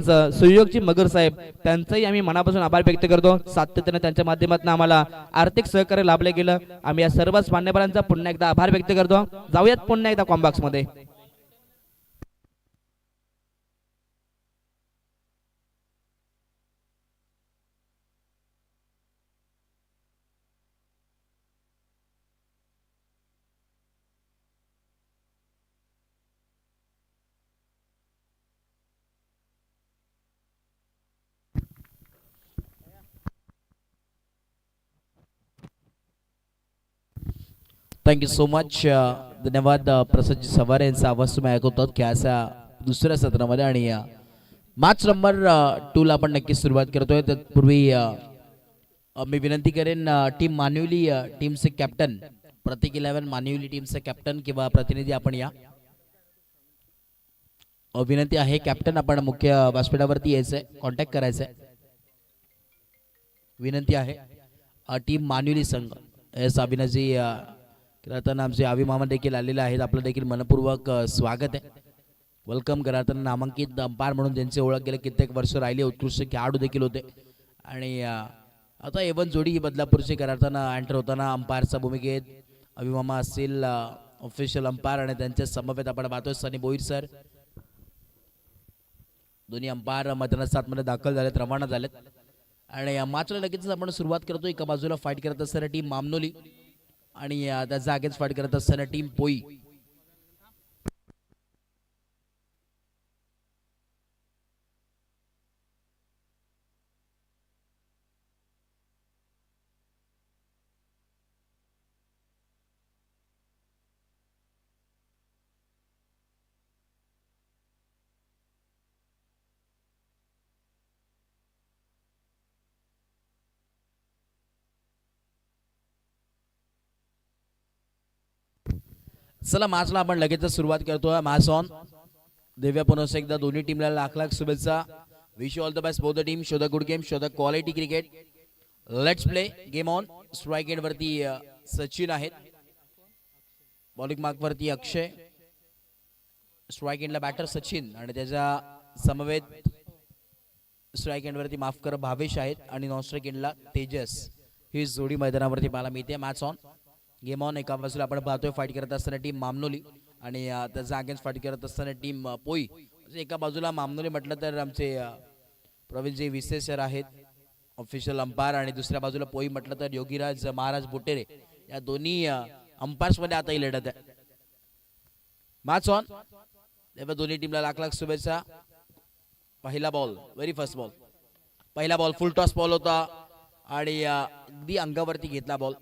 सुयोगजी मगर साहेब त्यांचाही आम्ही मनापासून आभार व्यक्त करतो। सातत्याने त्यांच्या माध्यमातून आम्हाला आर्थिक सहकार्य लाभले गेलं। आम्ही या सर्वच मान्यवरांचा पुन्हा एकदा आभार व्यक्त करतो। जाऊयात पुन्हा एकदा कॉम्बॉक्स मध्ये। Thank you so much. धन्यवाद प्रसाद सवार यांचा आवाज तुम्ही ऐकवतात खेळाच्या दुसऱ्या सत्रामध्ये आणि मॅच नंबर 2 ला आपण नक्की सुरुवात करतोय। तत्पूर्वी मी विनंती करेन टीम मानवली टीमचे कॅप्टन प्रतीक 11 मानवली टीमचे कॅप्टन किंवा प्रतिनिधी आपण या। विनंती आहे कॅप्टन आपण मुख्य व्यासपीठावरती यायचंय, कॉन्टॅक्ट करायचंय। विनंती आहे टीम मानवली संघ एस अभिनजी करातना आमचे आवी मामा देखील आलेले आहेत। आपलं देखील मनपूर्वक स्वागत आहे, वेलकम करातना। नामांकित अंपायर म्हणून त्यांची ओळख गेले कित्येक वर्ष राहिली, उत्कृष्ट खेळाडू देखील होते आणि आता एवन जोडी बदलापूरचे करातना एंटर होताना अंपायरच्या भूमिकेत आवी मामा असतील ऑफिशियल अंपायर आणि त्यांच्या समवेत आपण पाहतोय सनी बोईर सर। दोन्ही अंपायर मैदानात सातमध्ये दाखल झालेत, रवाना झालेत आणि मॅचला लगेच आपण सुरुवात करतोय। एका बाजूला फाईट करत असताना टीम मामनोली आणि त्या जागेच फाईट करत असताना टीम पोई। चला मॅचला आपण लगेच सुरुवात करतोय। मॅच ऑन देव्या पुन्हा एकदा दोन्ही टीमला लाख लाख शुभेच्छा। Wish you all the best both the team. Show the good game, show the quality cricket. Let's play game on. Strike end वरती सचिन आहेत, बॉलिंग मार्क वरती अक्षय, स्ट्राइक एंडला बॅटर सचिन आणि त्याच्या समवेत स्ट्राइक एंड वरती माफ कर भावेश आहेत आणि नॉन स्ट्राइक एंडला तेजस। ही जोडी मैदानावरती पाहायला मिळते। Match on game on. एका बाजूला आपण पाहतोय फाईट करत असताना टीम मामनोली आणि त्याचा अगेन्स्ट फाईट करत असताना टीम पोई। एका बाजूला मामनोली म्हटलं तर आमचे प्रवीणजी विसे सर आहेत ऑफिशियल अंपायर आणि दुसऱ्या बाजूला पोई म्हटलं तर योगीराज महाराज बोटेरे। या दोन्ही अंपायर्स मध्ये आता ही लढत आहे। Match on. तेव्हा दोन्ही टीमला लाख लाख शुभेच्छा। पहिला बॉल, व्हेरी फर्स्ट बॉल, पहिला बॉल फुल टॉस बॉल होता आणि अगदी अंगावरती घेतला बॉल।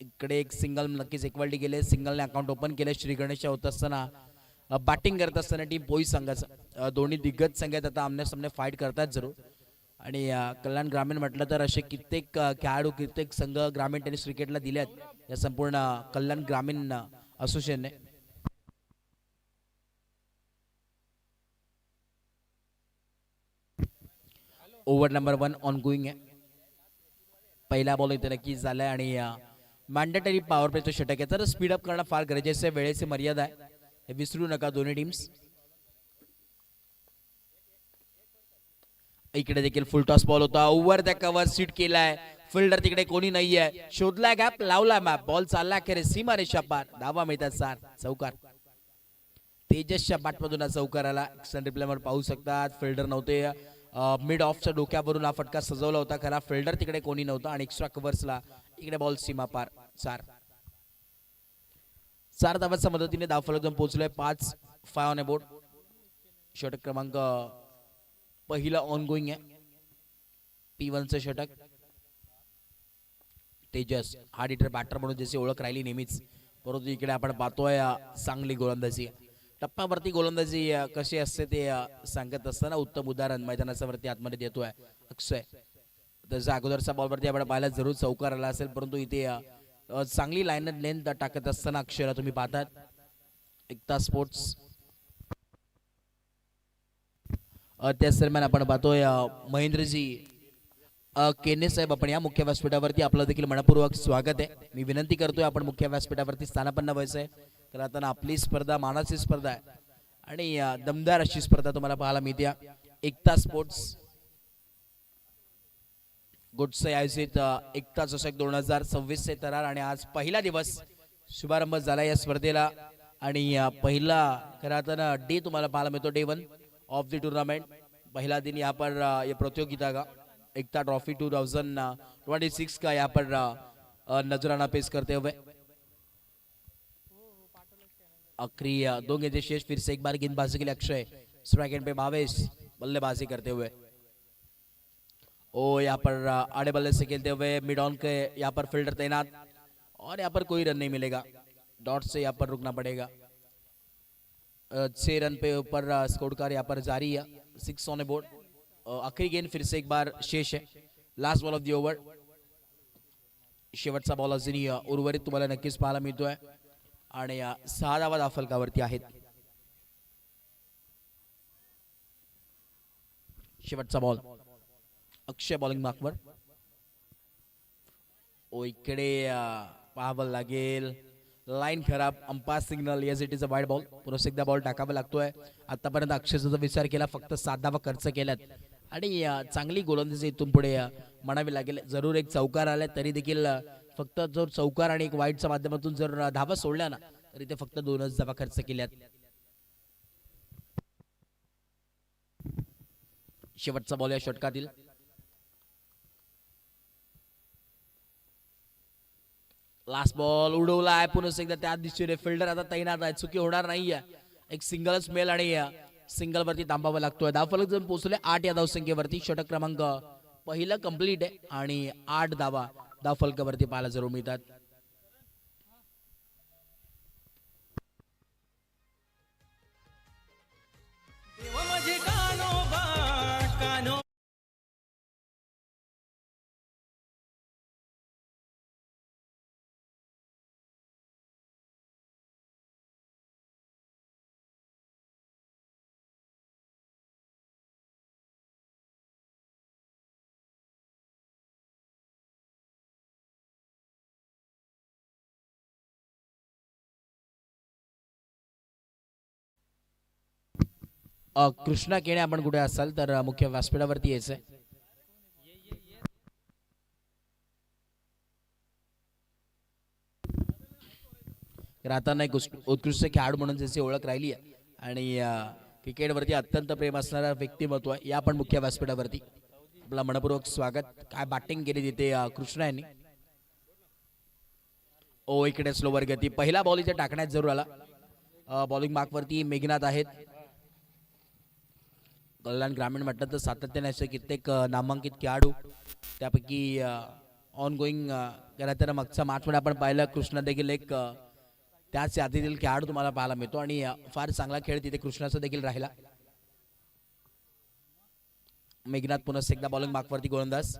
इकडे एक सिंगल नक्कीच एकवल्टी गेले, सिंगलने अकाउंट ओपन केले। श्री गणेश होत असताना बॅटिंग करत असताना टीम पोई संघाचा दोन्ही दिग्गज संघ आहेत आता आमने सामने फाईट करतात जरूर आणि कल्याण ग्रामीण म्हटलं तर असे कित्येक खेळाडू कित्येक संघ ग्रामीण टेनिस क्रिकेटला दिल्यात या संपूर्ण कल्याण ग्रामीण असोसिएशनने। ओव्हर नंबर 1 ऑन गोइंग आहे। पहिला बॉल इथे नक्कीच झालाय आणि मॅन्डेटरी पॉवर प्लेचं षटक आहे तर स्पीड अप करणं फार गरजेचं आहे, वेळेची मर्यादा आहे, हे विसरू नका दोन्ही टीम्स। इकडे देखील फुल टॉस बॉल होता, ओव्हर द कव्हर सीट केलाय, फिल्डर तिकडे कोणी नाहीये, शोधला गॅप, लावला मॅप, बॉल चालला अखेर सीमा रेषा पार, धावा मिळतात 4, चौकार। तेजसच्या बॅटमधून चौकार आला, एक्शन रिप्लेवर पाहू शकतात फिल्डर नव्हते, मिड ऑफच्या डोक्यावरून हा फटका सजवला होता खरा, फिल्डर तिकडे कोणी नव्हता आणि एक्स्ट्रा कव्हर्सला इकडे बॉल सीमा पार 4 धावांच्या मदतीने धाव फलक पोहोचलोय 5 ऑन अ बोर्ड। षटक क्रमांक पहिला ऑन गोइंग आहे, P1 चं षटक। तेजस हार्ड हिटर बॅटर म्हणून ज्याची ओळख राहिली नेहमीच, परंतु इकडे आपण पाहतोय चांगली गोलंदाजी, टप्प्यावरती गोलंदाजी कशी असते ते सांगत असताना उत्तम उदाहरण मैदानाच्या वरती आतमध्ये देतोय अक्षय। त्याच्या अगोदरच्या बॉलवरती आपण पाहिला जरूर चौकार आला असेल, परंतु इथे चांगली लाईन लेंथ टाकत असताना अक्षयला तुम्ही पाहतात। एकता स्पोर्ट्स त्याच दरम्यान आपण पाहतोय महेंद्रजी केने साहेब आपण या मुख्य व्यासपीठावरती आपलं देखील मनपूर्वक स्वागत आहे। मी विनंती करतोय आपण मुख्य व्यासपीठावरती स्थानापन्न व्हायचंय, तर आता आपली स्पर्धा मानाची स्पर्धा आहे आणि दमदार अशी स्पर्धा तुम्हाला पाहायला मिळते। एकता स्पोर्ट्स गुडसे आयोजित एकता चषक 2026 चे तरार आणि आज पहिला दिवस शुभारंभ झाला या स्पर्धेला आणि पहिला खरा तर डे तुम्हाला पाहायला मिळतो डे 1 ऑफ द टूर्नामेंट पहला दिन यहाँ पर ये प्रतियोगिता का एकता ट्रॉफी 2026 का यहाँ पर नजराना पेश करते हुए आखिरी 2 गेंदें शेष फिर से एक बार गेंदबाजी के लिए अक्षय स्ट्राइक एंड पे भावेश बल्लेबाजी करते हुए ओ यहाँ पर आड़े बल्ले से खेलते हुए मिड ऑन के यहाँ पर फील्डर तैनात और यहाँ पर कोई रन नहीं मिलेगा डॉट से यहाँ पर रुकना पड़ेगा 6 रन पे ऊपर स्कोर कार्ड यहाँ पर जारी है 6 ऑन ए बोर्ड आखिरी गेंद फिर से एक बार शेष है last ball of the over शेवटचा बॉल अजूनही उर्वरित तुम्हाला नक्कीच पाहायला मिळतोय आणि 6 धावा धावफलकावरती आहेत शेवटचा बॉल अक्षय बॉलिंग मार्कवर ओ इकडे पाहावं लागेल लाईन खराब umpire signal yes it is a wide ball पुन्हा एकदा बॉल टाकावा लागतोय आतापर्यंत अक्षयचा विचार केला फक्त 7 धावा खर्च केल्यात आणि चांगली गोलंदाजी इथून पुढे म्हणावी लागेल जरूर एक चौकार आला तरी देखील फक्त जर चौकार आणि एक वाईडच्या माध्यमातून जर धावा सोडल्या ना तरी ते फक्त 2च धावा खर्च केल्यात शेवटचा बॉल या षटकातील लास्ट बॉल उडवला आहे पुन्हा एकदा त्या दिशेने फिल्डर आता तैनात आहे चुकी होणार नाहीये एक सिंगलच मेल आणि सिंगल वरती थांबावं लागतोय धावफलक जर पोहोचले 8 या धावसंख्येवरती षटक क्रमांक पहिलं कंप्लीट आहे आणि 8 धावा धावफलकावरती पाहायला जरूर मिळतात कृष्णा केणे आपण कुठे असाल तर मुख्य व्यासपीठावरती यायचंय राहताना एक उत्कृष्ट खेळाडू म्हणून ज्याची ओळख राहिली आहे आणि क्रिकेटवरती अत्यंत प्रेम असणारा व्यक्तिमत्व आहे या पण मुख्य व्यासपीठावरती आपला मनपूर्वक स्वागत काय बॅटिंग केली तिथे कृष्णा यांनी ओ इकडे स्लोवर गती पहिला बॉल इथे टाकण्यात जरूर आला बॉलिंग मार्कवरती मेघनाथ आहेत कल्याण ग्रामीण म्हटलं तर सातत्याने असे कित्येक नामांकित खेळाडू त्यापैकी ऑन गोईंग तर मागच्या मॅचमध्ये आपण पाहिलं कृष्णा देखील एक त्याच यादीतील खेळाडू तुम्हाला पाहायला मिळतो आणि फार चांगला खेळ तिथे कृष्णाचा देखील राहिला मेघनाथ पुन्हा एकदा बॉलिंग मार्कवरती गोलंदाज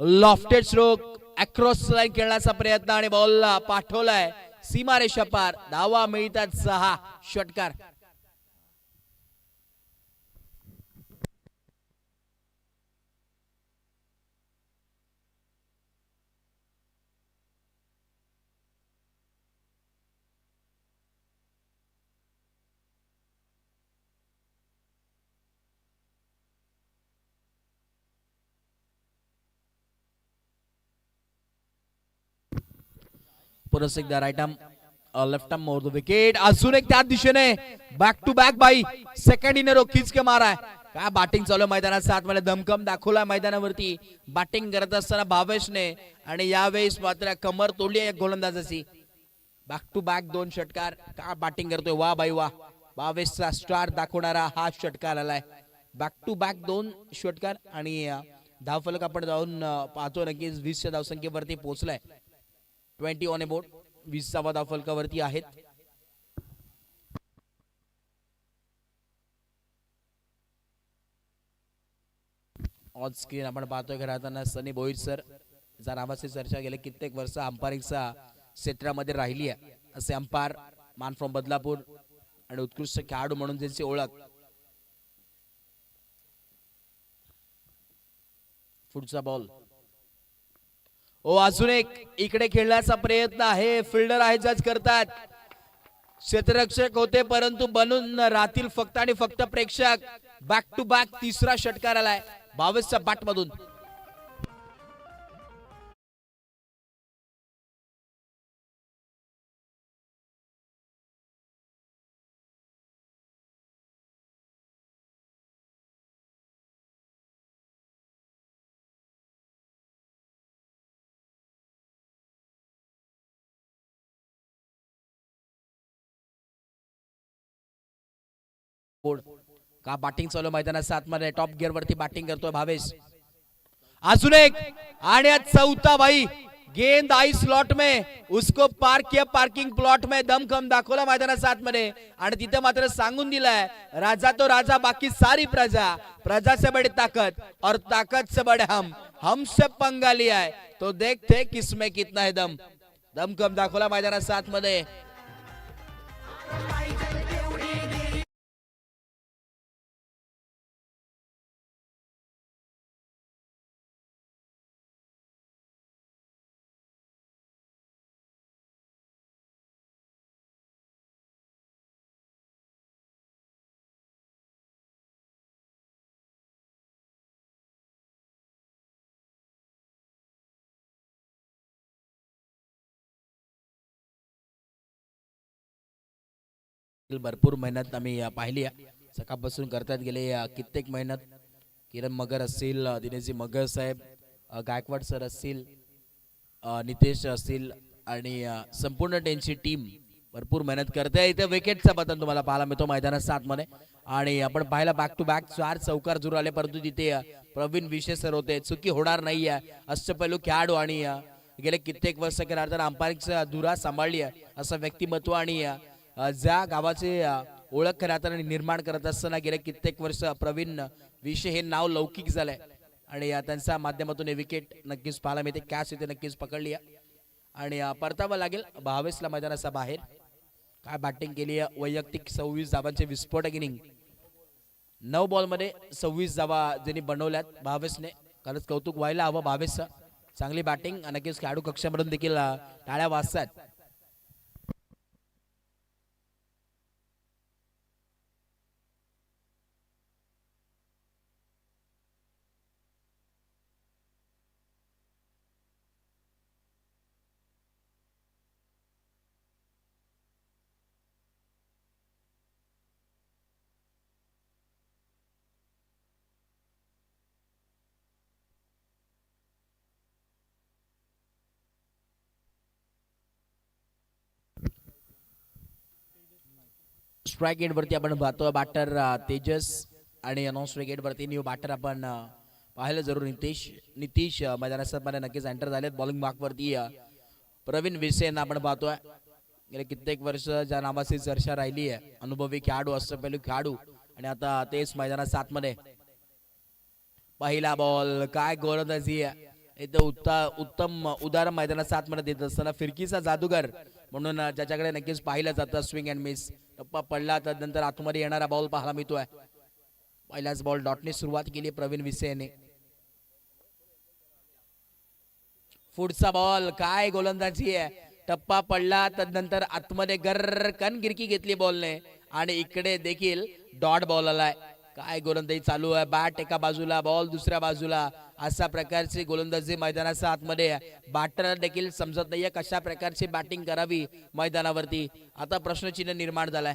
लॉफ्टेड स्ट्रोक अक्रॉस लाईन खेळण्याचा प्रयत्न आणि बॉल पाठवलाय सीमारेषा पार धावा मिळतात 6 षटकार परत एकदा right arm left arm over the wicket अजून एक त्या दिशेने बॅक टू बॅक बाई सेकंड इन रो खिच के मारा काय बॅटिंग चालू मैदानात 7 मध्ये दमकम दाखवला मैदानावरती बॅटिंग करत असताना भावेशने आणि यावेळेस मात्र कमर तोडली आहे गोलंदाजाची बॅक टू बॅक 2 षटकार काय बॅटिंग करतोय वा बाई वा भावेशचा स्टार दाखवणारा हा षटकार आलाय बॅक टू बॅक 2 षटकार आणि धावफलक आपण जाऊन पाहतो नक्कीच 20 च्या धावसंख्येवरती पोहोचलाय 20 ऑन ए बोर्ड 20 धावा धावफलकावरती आहेत ऑन स्क्रीन आपण पाहतोय राहताना सनी भोईर सर ज्या नावाची चर्चा गेले कित्येक वर्ष अंपायरिंगचा क्षेत्रामध्ये राहिली आहे असे अंपायर मान फ्रॉम बदलापूर आणि उत्कृष्ट खेळाडू म्हणून ज्यांची ओळख पुढचा बॉल ओ अजून एक इकडे खेळण्याचा प्रयत्न आहे फिल्डर आहे जज करतात क्षेत्ररक्षक होते परंतु बनून राहतील फक्त आणि फक्त प्रेक्षक बॅक टू बॅक तिसरा षटकार आलाय 22च्या बॅट मधून. का बॅटिंग चालू मैदानाच्या आतमध्ये टॉप गिअर वरती बॅटिंग करतोय भावेश. अजून एक आणि चौथा भाई गेंद आई स्लॉट में उसको पार्क किया पार्किंग प्लॉट में दमखम दाखवला मैदानाच्या आतमध्ये आणि तिथे मात्र सांगून दिलाय राजा तो राजा बाकी सारी प्रजा, प्रजा से बड़ी ताकत और ताकत से बड़े हमसे पंगा लिया है तो देखते किसमें कितना है दम. दमखम दाखवला मैदानाच्या आतमध्ये. भरपूर मेहनत आम्ही पाहिली आहे सकाळपासून करतात गेले कित्येक मेहनत. किरण मगर असतील, दिनेशजी मगर साहेब, गायकवाड सर असतील, नितेश असतील आणि संपूर्ण त्यांची टीम भरपूर मेहनत करते. इथे विकेटचा बटन तुम्हाला पाहायला मिळतो मैदानाच्या आतमध्ये आणि आपण पाहिला बॅक टू बॅक 4 चौकार जरूर आले परंतु तिथे प्रवीण विशे सर होते. चुकी होणार नाही आहे अष्टपैलू खेळाडू आणि गेले कित्येक वर्ष केल्यानंतर अंपायरिंगचा धुरा सांभाळली आहे असं व्यक्तिमत्व आणि ज्या गावाचे ओळख करत आणि निर्माण करत असताना गेले कित्येक वर्ष प्रवीण विषय हे नाव लौकिक झालंय आणि त्यांच्या माध्यमातून विकेट नक्कीच पाहायला मिळते. कॅच इथे नक्कीच पकडली आहे आणि परतावं लागेल भावेशला मैदानाच्या बाहेर. काय बॅटिंग केली आहे वैयक्तिक 26 धावांचे विस्फोटक इनिंग. 9 बॉलमध्ये 26 धावा ज्यांनी बनवल्यात भावेशने. खरंच कौतुक व्हायला हवं भावेशचं. चांगली बॅटिंग नक्कीच खेळाडू कक्षामधून देखील टाळ्या वाजतात. स्ट्राइक गेट वरती आपण पाहतो बॅटर तेजस आणि नॉन स्ट्राइक गेट वरती न्यू बॅटर आपण पाहिलं जरूर नितीश मैदानात नक्कीच एंटर झालेत. बॉलिंग मार्क वरती प्रवीण विसे यांना आपण पाहतोय. गेले कित्येक वर्ष ज्या नावाची चर्चा राहिली आहे अनुभवी खेळाडू अष्टपैलू खेळाडू आणि आता तेच मैदानाच्या आतमध्ये. पहिला बॉल काय गोलंदाजी आहे इथे उत्तम उदाहरण मैदानाच्या आतमध्ये देत असताना फिरकीचा जादूगर म्हणून ज्याच्याकडे नक्कीच पाहिलं जातं स्विंग अँड मिस. टप्पा पडला तर नंतर आतमध्ये येणारा बॉल पाहायला मिळतोय. पहिलाच बॉल डॉटने सुरुवात केली प्रवीण विसे यांनी. पुढचा बॉल काय गोलंदाजी आहे. टप्पा पडला तर नंतर आतमध्ये गरकन गिरकी घेतली बॉलने आणि इकडे देखील डॉट बॉल आलाय. काय गोलंदाजी चालू आहे. बॅट एका बाजूला बॉल दुसऱ्या बाजूला अशा प्रकारची गोलंदाजी मैदानाच्या आतमध्ये. बॅटर देखील समजत नाहीये कशा प्रकारची बॅटिंग करावी मैदानावरती. आता प्रश्नचिन्ह निर्माण झालाय.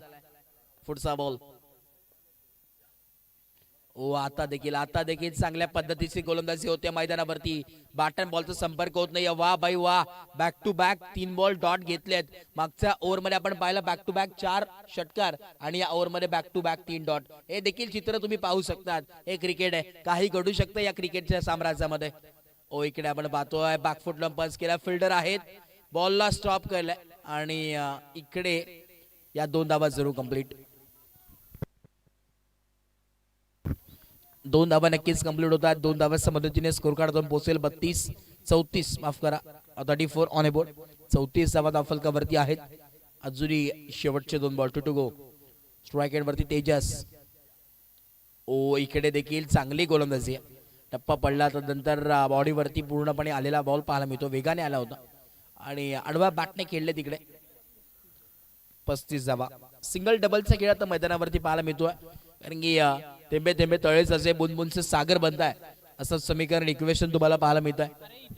पुढचा बॉल आता देखील चांगल्या पद्धतीची गोलंदाजी होते मैदानावरती. बॅटन बॉलचा संपर्क होत नाही. वा बाई वा. Back to back 3 ball dot घेतलेत. मागच्या ओव्हरमध्ये आपण पाहिलं बॅक टू बॅक 4 षटकार आणि या ओव्हरमध्ये बॅक टू बॅक 3 डॉट. हे देखील चित्र तुम्ही पाहू शकतात. हे क्रिकेट आहे. काही घडू शकतं या क्रिकेटच्या साम्राज्यामध्ये. इकडे आपण पाहतोय बॅकफुटला पंच केला. फिल्डर आहेत. बॉलला स्टॉप केलाय आणि इकडे या 2 धावा जरूर कंप्लीट. 2 धावा नक्कीच कंप्लीट होतात. 2 धावांच्या मदतीने स्कोर कार्ड जाऊन पोहोचेल 34 माफ करा 34 ऑन ए बोर्ड. 34 धावा धावफलकावरती आहेत. अजूनही शेवटचे 2 ball to go. Strike rate वरती तेजस. इकडे देखील चांगली गोलंदाजी आहे. टप्पा पडला तर नंतर बॉडीवरती पूर्णपणे आलेला बॉल पाहायला मिळतो. वेगाने आला होता आणि आडवा बॅटने खेळले तिकडे. 35 धावा. सिंगल डबलचा खेळ आता मैदानावरती पाहायला मिळतोय कारण की थेंबे थेंबे तळेच असे बुनबुनचे सागर बनताय असं समीकरण इक्वेशन तुम्हाला पाहायला मिळत आहे.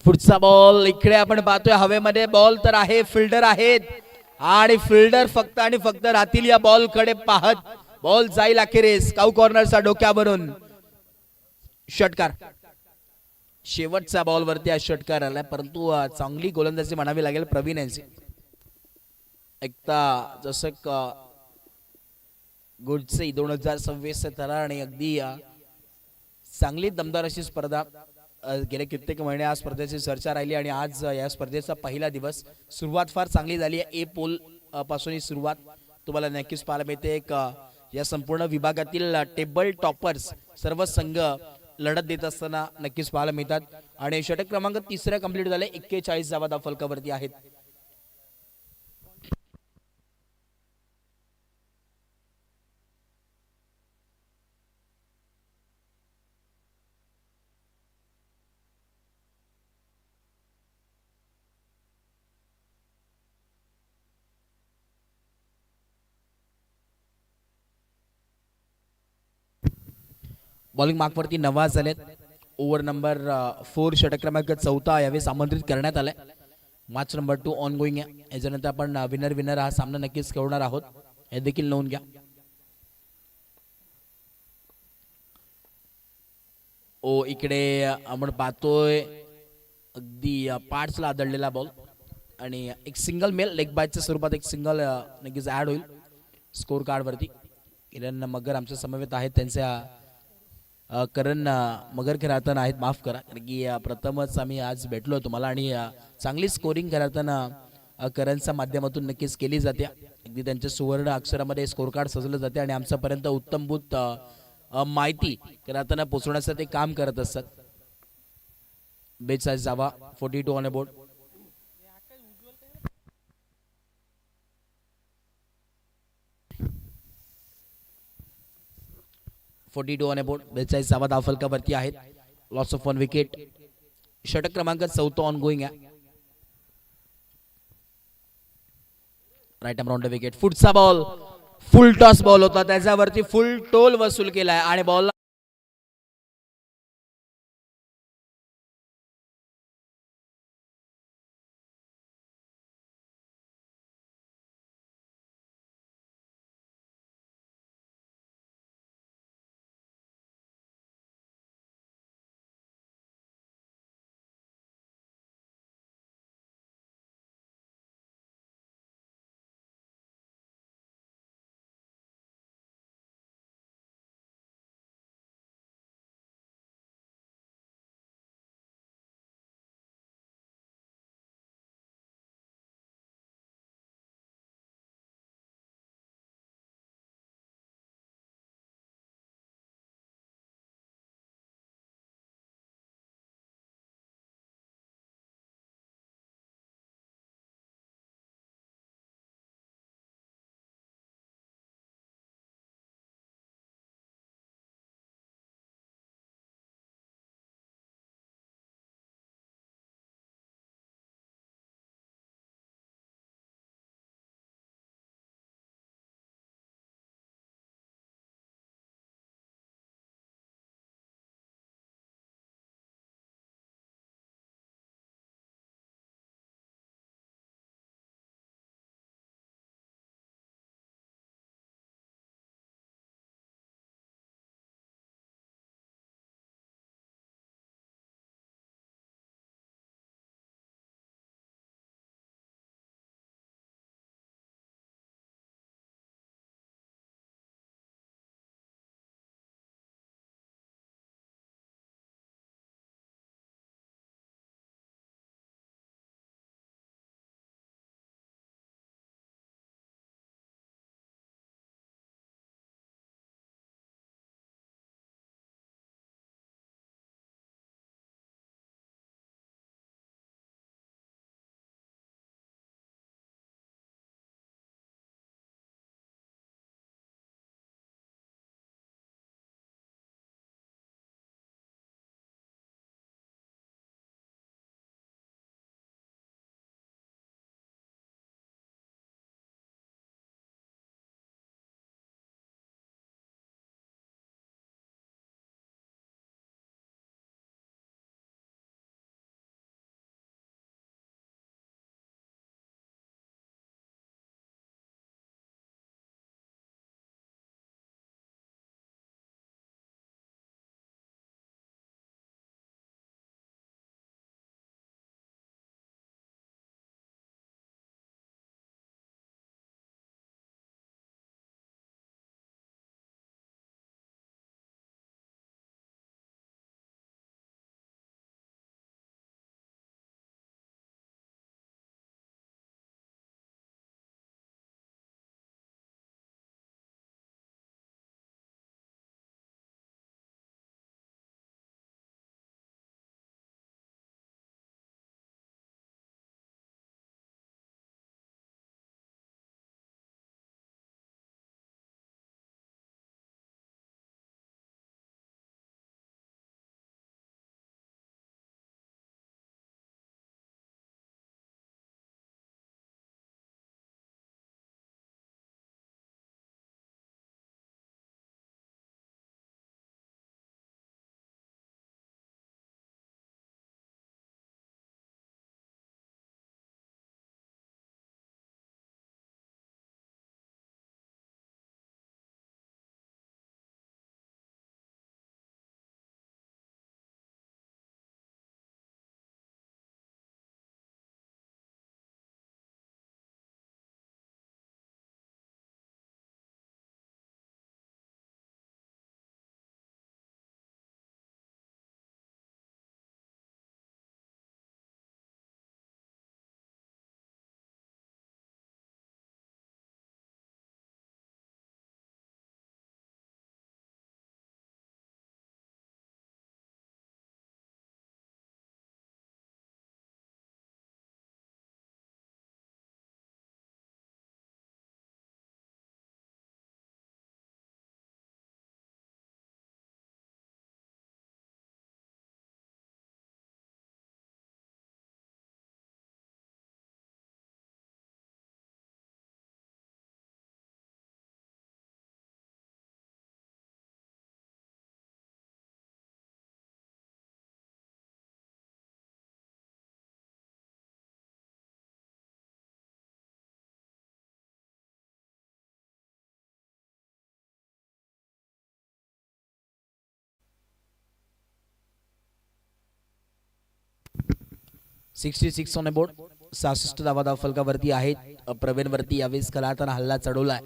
पुढचा बॉल इकडे आपण पाहतोय हवेमध्ये बॉल तर आहे फिल्डर आहेत आणि फिल्डर फक्त आणि फक्त राहतील या बॉल कडे पाहत. बॉल जाईल अखेरीस काऊ कॉर्नरचा डोक्यावरून. षटकार शेवटच्या बॉल वरती हा षटकार आलाय परंतु चांगली गोलंदाजी म्हणावी लागेल प्रवीण यांची. एकदा जसं गुडसे 2026 आणि अगदी चांगली दमदार अशी स्पर्धा गेले कित्येक महिने या स्पर्धेची चर्चा राहिली आणि आज या स्पर्धेचा पहिला दिवस. सुरुवात फार चांगली झाली आहे. ए पोल पासून ही सुरुवात तुम्हाला नक्कीच पाहायला मिळते. एक या संपूर्ण विभागातील टेबल टॉपर्स सर्व संघ लढत देत असताना नक्कीच पाहायला मिळतात आणि षटक क्रमांक 3 कंप्लीट झाले. 41 धावा धावफलकावरती आहेत. बॉलिंग मार्कवरती नवाज झालेत. ओव्हर नंबर 4 षटक क्रमांक 4 यावेळेस आमंत्रित करण्यात आलाय. मॅच नंबर 2 ऑन गोईंग आहे. याच्यानंतर आपण विनर हा सामना नक्कीच खेळणार आहोत हे देखील नोंद घ्या. ओ इकडे आपण पाहतोय अगदी पार्ट्सला आदळलेला बॉल आणि एक सिंगल मेल लेग बायच्या स्वरूपात एक सिंगल नक्कीच ऍड होईल स्कोर कार्ड वरती. किरण मगर आमच्या समवेत आहेत. त्यांच्या करण मगर खेळताना आहेत, माफ करा कारण की प्रथमच आम्ही आज भेटलो तुम्हाला आणि चांगली स्कोरिंग करताना करणच्या माध्यमातून नक्कीच केली जाते. अगदी त्यांच्या सुवर्ण अक्षरामध्ये स्कोर कार्ड सजवलं जाते आणि आमच्यापर्यंत उत्तमभूत माहिती करताना पोहोचवण्याचं ते काम करत असतात. 42 धावा 42 ऑन बोर्ड. ऑन बोर्ड 42 धावा धावफलकावरती आहेत. Loss of 1 wicket. षटक क्रमांक 4 ऑन गोईंग आहे. Right arm round wicket. पुढचा बॉल फुल टॉस बॉल होता त्याच्यावरती फुल टोल वसूल केलाय आणि बॉल 66 ऑन बोर्ड. 66 धावा धाव फलकावरती आहेत. प्रवीण वरती यावेळेस कलाताना हल्ला चढवलाय.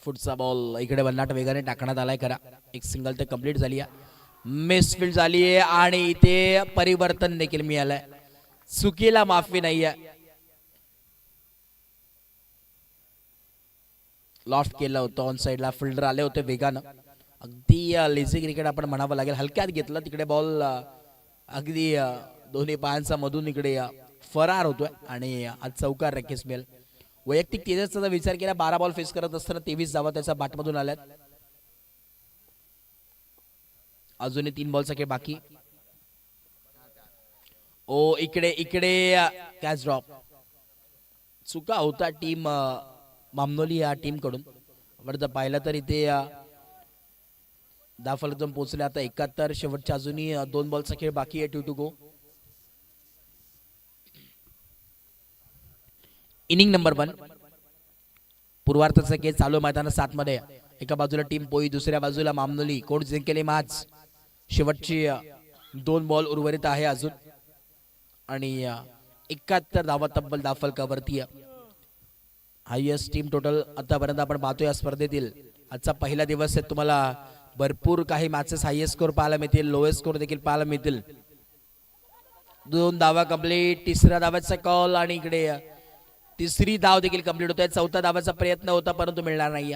फुटचा बॉल इकडे बल्लाट वेगाने टाकण्यात आलाय. खरा एक सिंगल तर कंप्लीट झाली आहे. मिसफील्ड झाली आहे आणि इथे परिवर्तन देखील मिळालंय. चुकीला माफी नाहीये. लॉफ्ट केलं होतं ऑन साइडला. फिल्डर आले होते वेगानं. अगदी लेझी क्रिकेट आपण म्हणावं लागेल. हलक्यात घेतला तिकडे बॉल. अगदी दोन्ही पायांचा मधून इकडे फरार होतोय आणि आज चौकार रॅकेस मिळेल. वैयक्तिक तेजसचा विचार केला 12 बॉल फेस करत असताना 23 धावा त्याच्या बॅटमधून आल्यात. अजूनही 3 बॉलचा खेळ बाकी. ओ इकडे कॅच ड्रॉप. चुका होता टीम मामनोली या टीम कडून. जर पाहिलं तर इथे दाफलतून पोहोचले आता 71. शेवटच्या अजूनही 2 बॉलचा खेळ बाकी आहे. 2 टू गो. Inning number 1. पूर्वार्धाचा खेळ चालू मैदानात 7 मध्ये. एका बाजूला टीम पोई, दुसऱ्या बाजूला मामनोली. कोण जिंकेले मॅच. शेवटची 2 बॉल उर्वरित आहे अजून आणि 71 धावा तब्बल दाफलकावरती. हायएस्ट टीम टोटल आतापर्यंत आपण पाहतोय या स्पर्धेतील. आजचा पहिला दिवस आहे. तुम्हाला भरपूर काही मॅचेस हायएस्ट स्कोर पाहायला मिळतील, लोएस्ट स्कोर देखील पाहायला मिळतील. 2 धावा कंप्लीट. तिसऱ्या धावाचा कॉल आणि इकडे तिसरी धाव देखील कंप्लीट होत आहे. 4थ्या धावाचा प्रयत्न होता परंतु मिळणार नाही.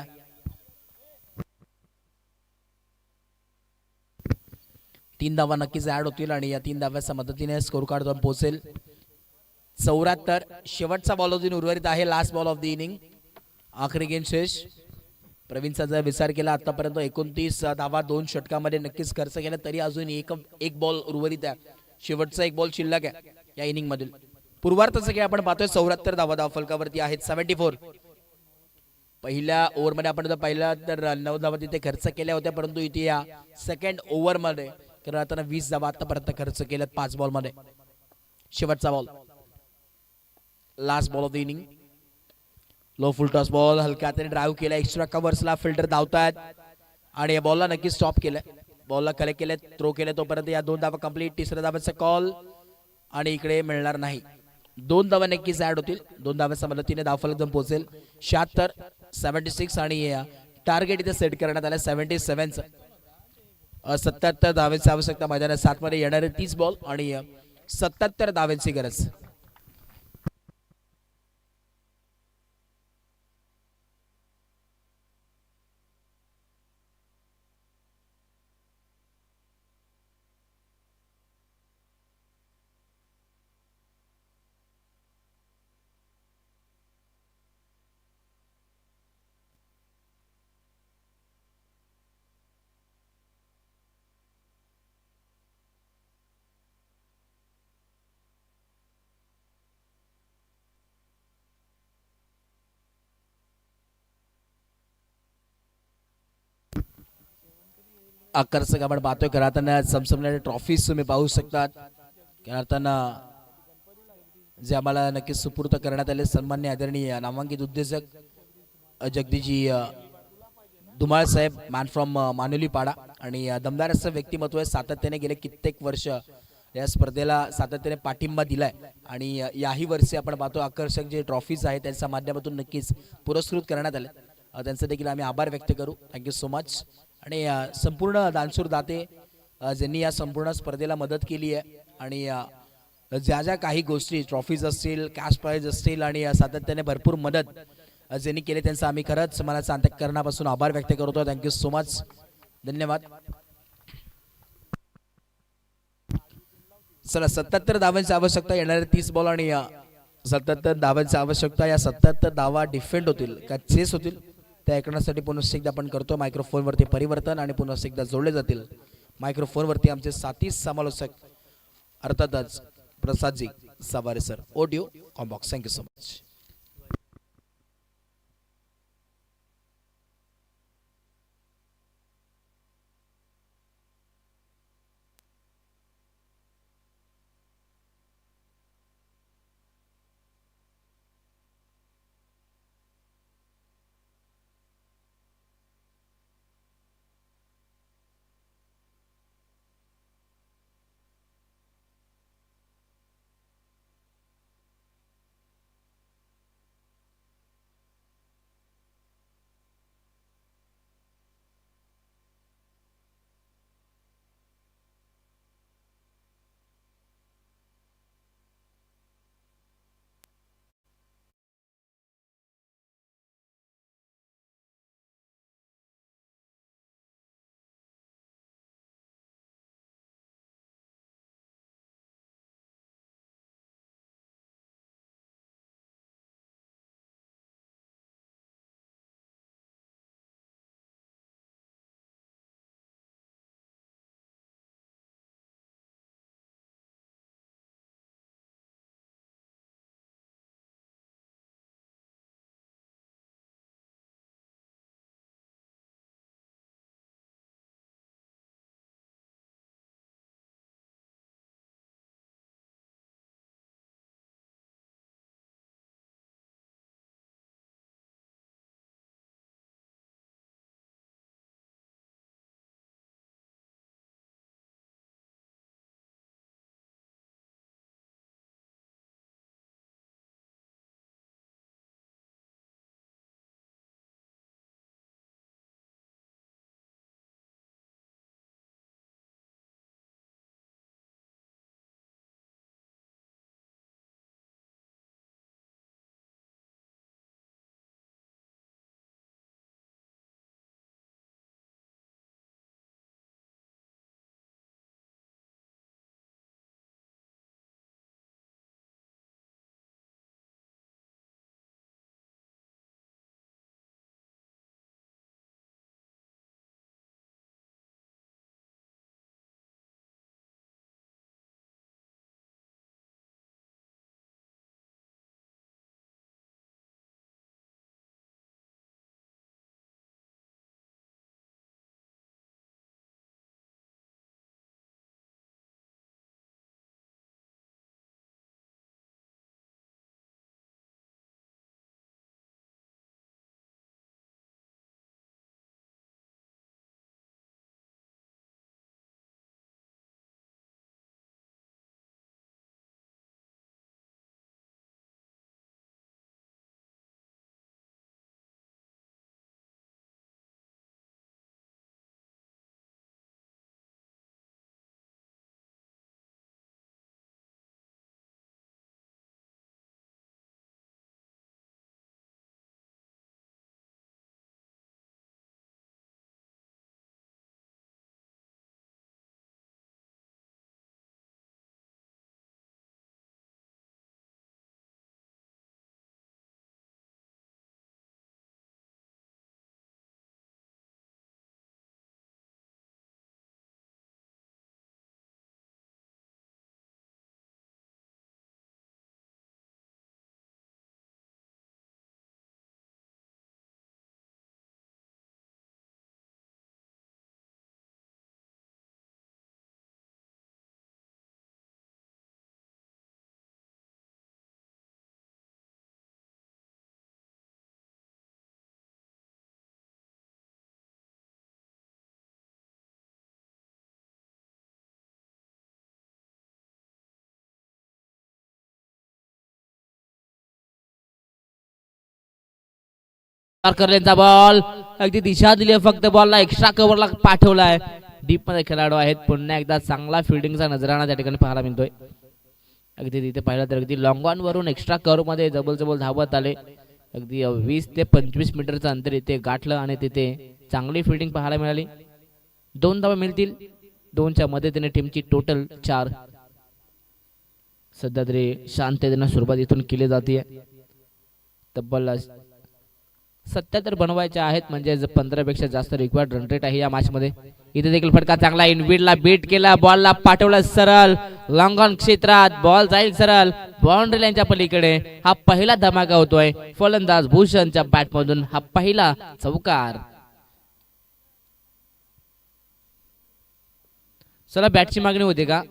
3 धावा नक्कीच ऍड होतील आणि या 3 धाव्याच्या मदतीने स्कोर कार्ड दोन पोहोचेल. 74. शेवटचा बॉल अजून उर्वरित आहे. Last ball of the inning. आखरी गेम शेष. प्रवीणचा जर विचार केला आतापर्यंत 29 धावा 2 षटकामध्ये नक्कीच खर्च केला तरी अजून एक बॉल उर्वरित आहे. शेवटचा 1 बॉल शिल्लक आहे या इनिंग मधील. पूर्वार्धाचा खेळ आपण पाहतोय. 74 धावा धाव फलकावरती आहेत. 74. पहिल्या ओव्हरमध्ये आपण जर पाहिलं तर 9 धावा तिथे खर्च केल्या होत्या परंतु इथे या सेकंड ओव्हरमध्ये तर आता 20 धावा आतापर्यंत खर्च केल्यात 5 बॉल मध्ये. शेवटचा ball. Last ball of the inning. Low full toss ball. हलक्या हाताने ड्राईव्ह केला. एक्स्ट्रा कव्हर्सला फिल्डर धावतायत आणि या बॉलला नक्की स्टॉप केलंय. बॉलला कलेक्ट केले, थ्रो केले. तोपर्यंत या 2 धावा कंप्लीट. तिसऱ्या धावाचा कॉल आणि इकडे मिळणार नाही. 2 धावा नक्कीच ऍड होतील. 2 धाव्याच्या मदतीने धावफलक जम पोहोचेल. 76, 76 आणि टार्गेट इथे सेट करण्यात आलं 77चं. 77 धावेची आवश्यकता मैदानात 7 मध्ये येणारे 30 बॉल आणि 77 धावेची गरज. आकर्षक आपण पाहतोय. करताना समसमणारे ट्रॉफीज तुम्ही पाहू शकतात. करताना जे आम्हाला नक्कीच सुपूर्द करण्यात आले सन्मान्य आदरणीय नामांकित उद्योजक जगदीजी धुमाळ साहेब, मॅन फ्रॉम मानोली पाडा आणि दमदार असं व्यक्तिमत्व आहे. सातत्याने गेले कित्येक वर्ष या स्पर्धेला सातत्याने पाठिंबा दिलाय आणि याही वर्षी आपण पाहतो आकर्षक जे ट्रॉफीज आहेत त्यांच्या माध्यमातून नक्कीच पुरस्कृत करण्यात आले. त्यांचं देखील आम्ही आभार व्यक्त करू. Thank you so much. आणि संपूर्ण दानशूर दाते ज्यांनी या संपूर्ण स्पर्धेला मदत केली आहे आणि ज्या ज्या काही गोष्टी ट्रॉफीज असतील, कॅश प्राइज असतील आणि सातत्याने भरपूर मदत ज्यांनी केली त्यांचा आम्ही खरंच मनाचा अंतःकरणापासून आभार व्यक्त करतो. Thank you so much. धन्यवाद. चला 77 धावांची आवश्यकता. येणारे 30 बॉल आणि 77 धावांची आवश्यकता. या 77 धावा डिफेंड होतील का चेस होतील त्या ऐकण्यासाठी पुन्हा एकदा आपण करतो मायक्रोफोनवरती परिवर्तन आणि पुन्हा एकदा जोडले जातील मायक्रोफोनवरती आमचे साथी समालोचक अर्थातच प्रसादजी सवारे सर. ऑडिओ कॉम्बॉक्स. Thank you so much. यॉर्करचा बॉल अगदी दिशा दिली फक्त बॉलला एक्स्ट्रा कव्हरला पाठवलाय. डीप मध्ये खेळाडू आहेत. पुन्हा एकदा चांगला फिल्डिंगचा नजराणा त्या ठिकाणी पाहायला मिळतोय. अगदी तिथे पाहिलं तर अगदी लॉंग ऑन वरून एक्स्ट्रा कव्हर मध्ये जबल जबल धावत आले. अगदी 20 ते 25 मीटरचं अंतर इथे गाठलं आणि तिथे चांगली फिल्डिंग पाहायला मिळाली. 2 धावा मिळतील. 2च्या मदतीने टीमची टोटल 4. सध्या तरी शांततेने सुरुवात इथून केली जाते. तब्बल 77 बनवायचे आहेत म्हणजे 15 पेक्षा जास्त रिक्वायर्ड रन रेट आहे या मॅच मध्ये. इथे देखील फटका चांगला इनविडला बीट केला. बॉलला पाठवला सरळ लॉंग ऑन क्षेत्रात. बॉल जाईल सरळ बाउंड्री लाईनच्या पलीकडे. हा पहिला धमाका होतोय फलंदाज भूषणच्या बॅट मधून. हा पहिला चौकार. चला बॅटची मागणी होती का?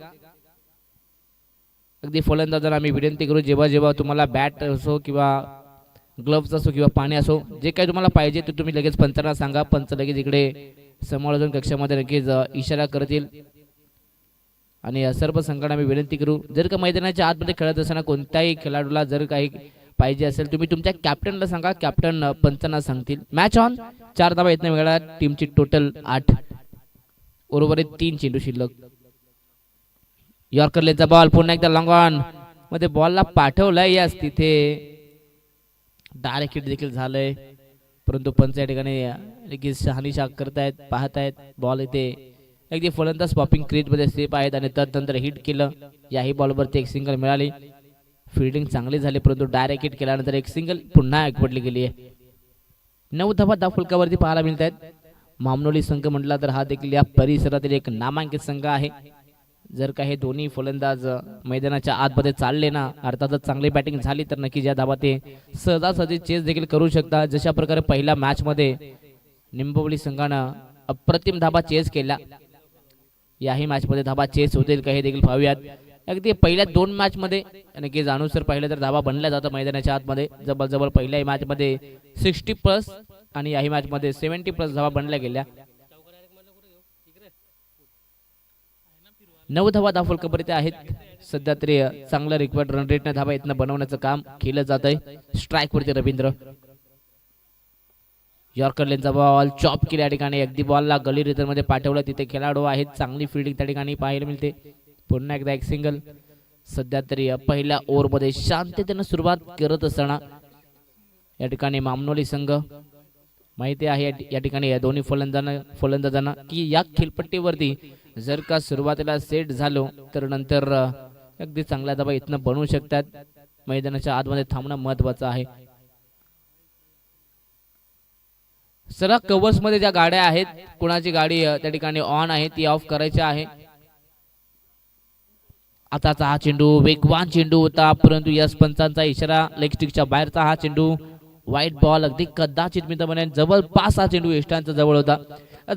अगदी फलंदाजांना आम्ही विनंती करू जेव्हा जेव्हा तुम्हाला बॅट असो किंवा ग्लव्स असो किंवा पाणी असो जे काही तुम्हाला पाहिजे ते तुम्ही लगेच पंचांना सांगा. पंच लगेच इकडे समालोचन कक्षामध्ये नक्कीच इशारा करतील. आणि सर्व संघांना आम्ही विनंती करू जर का मैदानाच्या आतमध्ये खेळत असताना कोणत्याही खेळाडूला जर काही पाहिजे असेल तुम्ही तुमच्या कॅप्टनला सांगा. कॅप्टन पंचांना सांगतील. Match on. 4 धावा येत मिळाल्या. टीमची टोटल 8. उर्वरित 3 चेंडू शिल्लक. यॉर्करचा बॉल पुन्हा एकदा लॉंग ऑन मध्ये बॉलला पाठवलाय. यास तिथे डायरेक्ट हिट देखील झालंय परंतु पंच या ठिकाणी शहानिशा करतायत पाहतायत. बॉल इथे अगदी फलंदाज पॉपिंग क्रीज मध्ये सेफ आहेत आणि तदनंतर हिट केलं. याही बॉलवरती एक सिंगल मिळाली. फिल्डिंग चांगली झाली परंतु डायरेक्ट हिट केल्यानंतर एक सिंगल पुन्हा एकवटली गेली आहे. 9 धावा धावफलकावरती पाहायला मिळत आहेत. मामनोली संघ म्हटला तर हा देखील या परिसरातील एक नामांकित संघ आहे. जर का हे दोन्ही फलंदाज मैदानाच्या आतमध्ये चालले ना अर्थातच चांगली बॅटिंग झाली तर नक्की या धावा ते सहजासहजी चेस देखील करू शकतात. जशा प्रकारे पहिल्या मॅच मध्ये निंबवली संघानं अप्रतिम धाबा चेस केला. याही मॅच मध्ये धाबा चेस होतील का हे देखील पाहूयात. अगदी पहिल्या 2 मॅच मध्ये नक्की जाणूसर पाहिलं तर धाबा बनल्या जातं मैदानाच्या आतमध्ये. जबरजबर पहिल्याही मॅच मध्ये 60+ आणि याही मॅच मध्ये 70+ धाबा बनल्या गेल्या. 9 धावा धावफलकापर्यंत आहेत. सध्या तरी चांगलं रिक्वायर्ड रन रेटने धाबा इथनं बनवण्याचं काम केलं जात आहे. स्ट्राईक वरती रवींद्र. यॉर्करचा बॉल चॉप केल्या ठिकाणी अगदी बॉलला गली रिझन मध्ये पाठवलं. तिथे खेळाडू आहेत. चांगली फिल्डिंग त्या ठिकाणी पाहायला मिळते. पुन्हा एकदा एक सिंगल. सध्या तरी पहिल्या ओव्हर मध्ये शांततेने सुरुवात करत असताना या ठिकाणी मामनोली संघ माहिती आहे या ठिकाणी या दोन्ही फलंदाजांना की या खेळपट्टीवरती जर का सुरुवातीला सेट झालो तर नंतर अगदी चांगल्या धाबा इथनं बनवू शकतात. मैदानाच्या आतमध्ये थांबणं महत्वाचं आहे. सरा कव्हर्स मध्ये ज्या गाड्या आहेत कुणाची गाडी त्या ठिकाणी ऑन आहे ती ऑफ करायची आहे. आताचा हा चेंडू वेगवान चेंडू होता परंतु यश पंचांचा इशारा लेग स्टिकच्या बाहेरचा हा चेंडू वाईट बॉल. अगदी कदाचित मी तर म्हणेन जवळपास हा चेंडू यष्टांचा जवळ होता.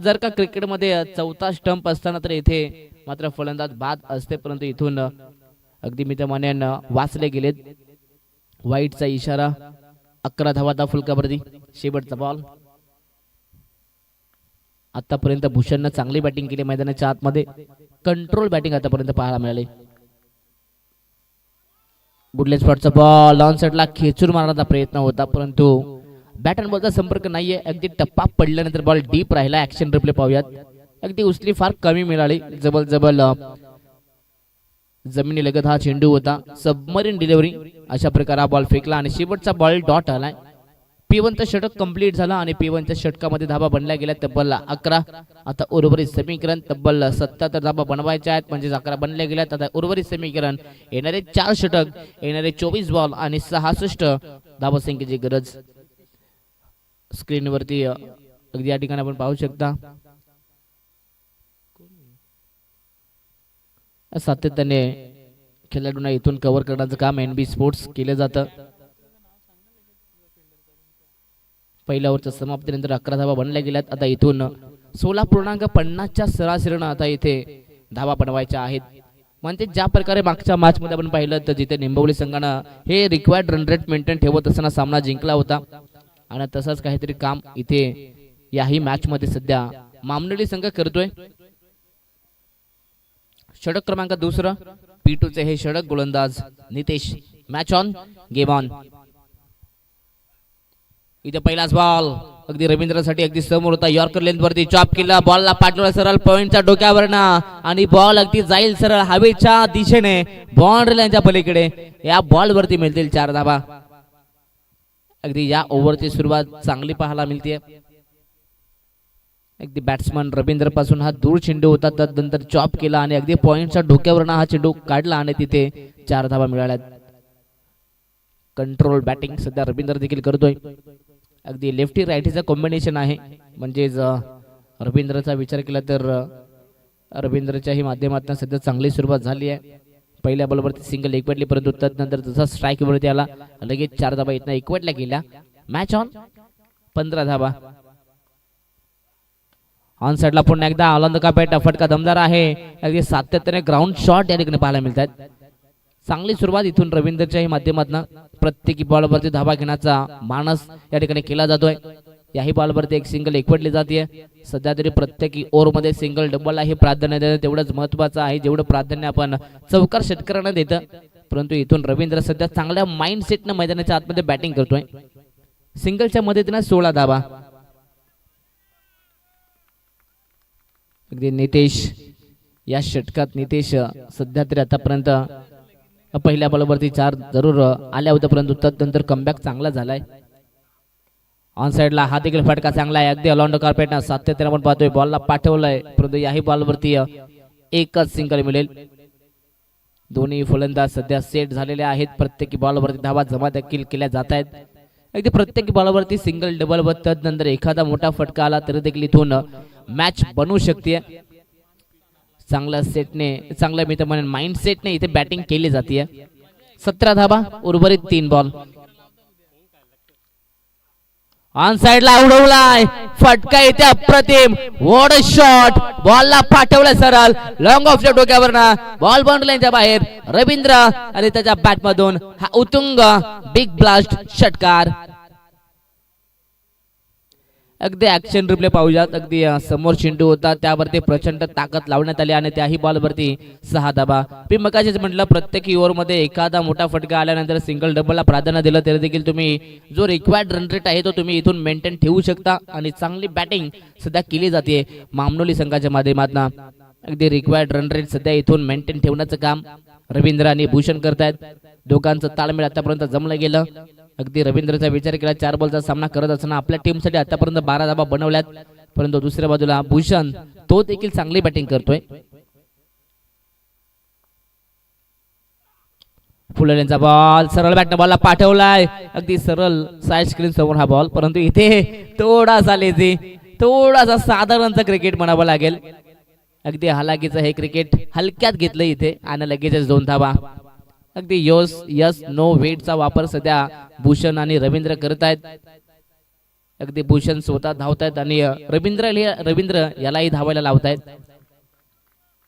जर का क्रिकेटमध्ये 4था स्टंप असताना तर इथे मात्र फलंदाज बाद असते परंतु इथून अगदी मी तर म्हणेन वाचले गेलेत. वाईटचा इशारा. 11 धावा धावफलकावरती शेवटचा बॉल. आतापर्यंत भूषणनं चांगली बॅटिंग केली मैदानाच्या आतमध्ये. कंट्रोल बॅटिंग आतापर्यंत पाहायला मिळाली. गुडलेस स्पॉटचा बॉल ऑन साइडला खेचून मारण्याचा प्रयत्न होता परंतु बॅट अँड बॉलचा संपर्क नाहीये. अगदी टप्पा पडल्यानंतर बॉल डीप राहिला. ऍक्शन रिप्ले पाहूयात. अगदी उचली फार कमी मिळाली. जबल जमिनीलगत हा चेंडू होता. सबमरीन डिलिव्हरी अशा प्रकारे हा बॉल फेकला आणि शेवटचा बॉल डॉट आलाय. P1चं षटक कंप्लीट झालं आणि P1च्या षटकामध्ये धाबा बनल्या गेल्या तब्बल 11. आता उर्वरित समीकरण तब्बल 77 धाबा बनवायच्या आहेत म्हणजे 11 बनल्या गेल्यात. आता उर्वरित समीकरण येणारे 4 षटक येणारे 24 बॉल आणि 66 धाबा संख्येची गरज स्क्रीनवरती अगदी या ठिकाणी आपण पाहू शकता. सातत्याने खेळाडूंना इथून कव्हर करण्याचं काम NB स्पोर्ट्स केलं जातं. पहिल्या ओव्हरच्या समाप्तीनंतर 11 धावा बनल्या गेल्यात. आता इथून 16.50च्या सरासरीनं आता इथे धावा बनवायच्या आहेत. म्हणजे ज्या प्रकारे मागच्या मॅच मध्ये आपण पाहिलं तर जिथे निंबवली संघानं हे रिक्वायर्ड रन रेट मेंटेन ठेवत असताना सामना जिंकला होता आणि तसंच काहीतरी काम इथे याही मॅच मध्ये सध्या मामनोली संघ करतोय. षटक क्रमांक 2 P2चे हे षटक गोलंदाज Nitesh. Match on game on. इथे पहिलाच बॉल अगदी रवींद्रसाठी अगदी समोर होता. यॉर्कर लेंथ वरती चॉप केला, बॉलला पाठवला सरळ पॉइंटच्या डोक्यावरनं आणि बॉल अगदी जाईल सरळ हवेच्या दिशेने बाउंड्री लाईनच्या पलीकडे. या बॉल वरती मिळतील 4 धाबा. अगदी या ओव्हरची सुरुवात चांगली पाहायला मिळते. अगदी बॅट्समन रवींद्र पासून हा दूर चेंडू होता, त्यानंतर चॉप केला आणि अगदी पॉइंटच्या डोक्यावरनं हा चेंडू काढला आणि तिथे 4 धाबा मिळाल्यात. कंट्रोल बॅटिंग सध्या रवींद्र देखील करतोय. अगदी लेफ्टी रायटीचा कॉम्बिनेशन आहे. म्हणजेच रवींद्रचा विचार केला तर रवींद्रच्याही माध्यमातून सध्या चांगली सुरुवात झाली आहे. पहिल्या बॉलवरती सिंगल एकवटली, परंतु त्यानंतर जसा स्ट्राईक वरती आला लगेच 4 धाबा इथनं एकवटल्या गेल्या. Match on 15 dhaba. ऑन साइडला पुन्हा एकदा आनंद कापेट फटका दमदार आहे. अगदी सातत्याने ग्राउंड शॉट या ठिकाणी पाहायला मिळतात. चांगली सुरुवात इथून रवींद्रच्याही माध्यमातून प्रत्येकी बॉलवरती धाबा घेण्याचा मानस या ठिकाणी केला जातोय. याही बॉलवरती एक सिंगल एकवटली जाते. सध्या तरी प्रत्येकी ओव्हरमध्ये सिंगल डबल आहे प्राधान्य देणं तेवढंच महत्वाचं आहे जेवढं प्राधान्य आपण चौकार षटकारांना देतं. परंतु इथून रवींद्र सध्या चांगल्या माइंडसेटनं मैदानाच्या आतमध्ये बॅटिंग करतोय. सिंगलच्या मदतीनं 16 धाबा. अगदी नितेश या षटकात नितेश सध्या तरी आतापर्यंत पहिल्या बॉलवरती 4 जरूर आल्या होत्या, परंतु त्यानंतर कमबॅक चांगला झालाय. ऑन साइडला हा देखील फटका चांगला आहे. अगदी अलॉन्ड कार्पेटनं सातत्याने आपण पाहतोय बॉलला पाठवलंय, परंतु याही बॉलवरती एकच सिंगल मिळेल. दोन्ही फलंदाज सध्या सेट झालेले आहेत. प्रत्येकी बॉलवरती धावा जमा देखील केल्या जात आहेत. अगदी प्रत्येकी बॉलवरती सिंगल डबल व त्यानंतर एखादा मोठा फटका आला तरी देखील इथून मॅच बनवू शकते. चांगल्या सेटने चांगल्या मी तर म्हणेन माइंड सेटने इथे बॅटिंग केली जाते. 17 धाबा उर्वरित 3 बॉल. ऑन साइडला उडवलाय फटका इथे अप्रतिम. What a shot. बॉलला पाठवलाय सरळ लॉंग ऑफच्या डोक्यावरनं बॉल बाउंड्री लाईनच्या बाहेर. रवींद्र आणि त्याच्या बॅट मधून हा उतुंग बिग ब्लास्ट षटकार. अगदी ऍक्शन रिप्ले पाहूयात. अगदी समोर चेंडू होता त्यावरती प्रचंड ताकद लावण्यात आली आणि त्याही बॉलवरती 6 धाबा. मी मगाशीच म्हटलं प्रत्येक ओव्हरमध्ये एखादा मोठा फटका आल्यानंतर सिंगल डबलला प्राधान्य दिलं तरी देखील तुम्ही जो रिक्वायर्ड रन रेट आहे तो तुम्ही इथून मेंटेन ठेवू शकता. आणि चांगली बॅटिंग सध्या केली जाते मामनोली संघाच्या माध्यमातून. अगदी रिक्वायर्ड रन रेट सध्या इथून मेंटेन ठेवण्याचं काम रवींद्र आणि भूषण करतायत. दोघांचं ताळमेळ आतापर्यंत जमलं गेलं. अगदी रवींद्रचा विचार केला 4 बॉलचा सामना करत असताना आपल्या टीमसाठी आतापर्यंत 12 धाबा बनवल्यात, परंतु दुसऱ्या बाजूला भूषण तो देखील चांगली बॅटिंग करतोय. फुललेंचा बॉल सरळ बॅटनं बॉलला पाठवलाय. अगदी सरळ साइड स्क्रीन समोर हा बॉल, परंतु इथे थोडासा लेझी थोडासा साधारणचा क्रिकेट म्हणावं लागेल. अगदी हलाखीचं हे क्रिकेट हलक्यात घेतलं इथे आणि लगेचच 2 धाबा. अगदी यस नो वेटचा वापर सध्या भूषण आणि रवींद्र करत आहेत. अगदी भूषण स्वतः धावतायत आणि रवींद्र यालाही धावायला लावतायत.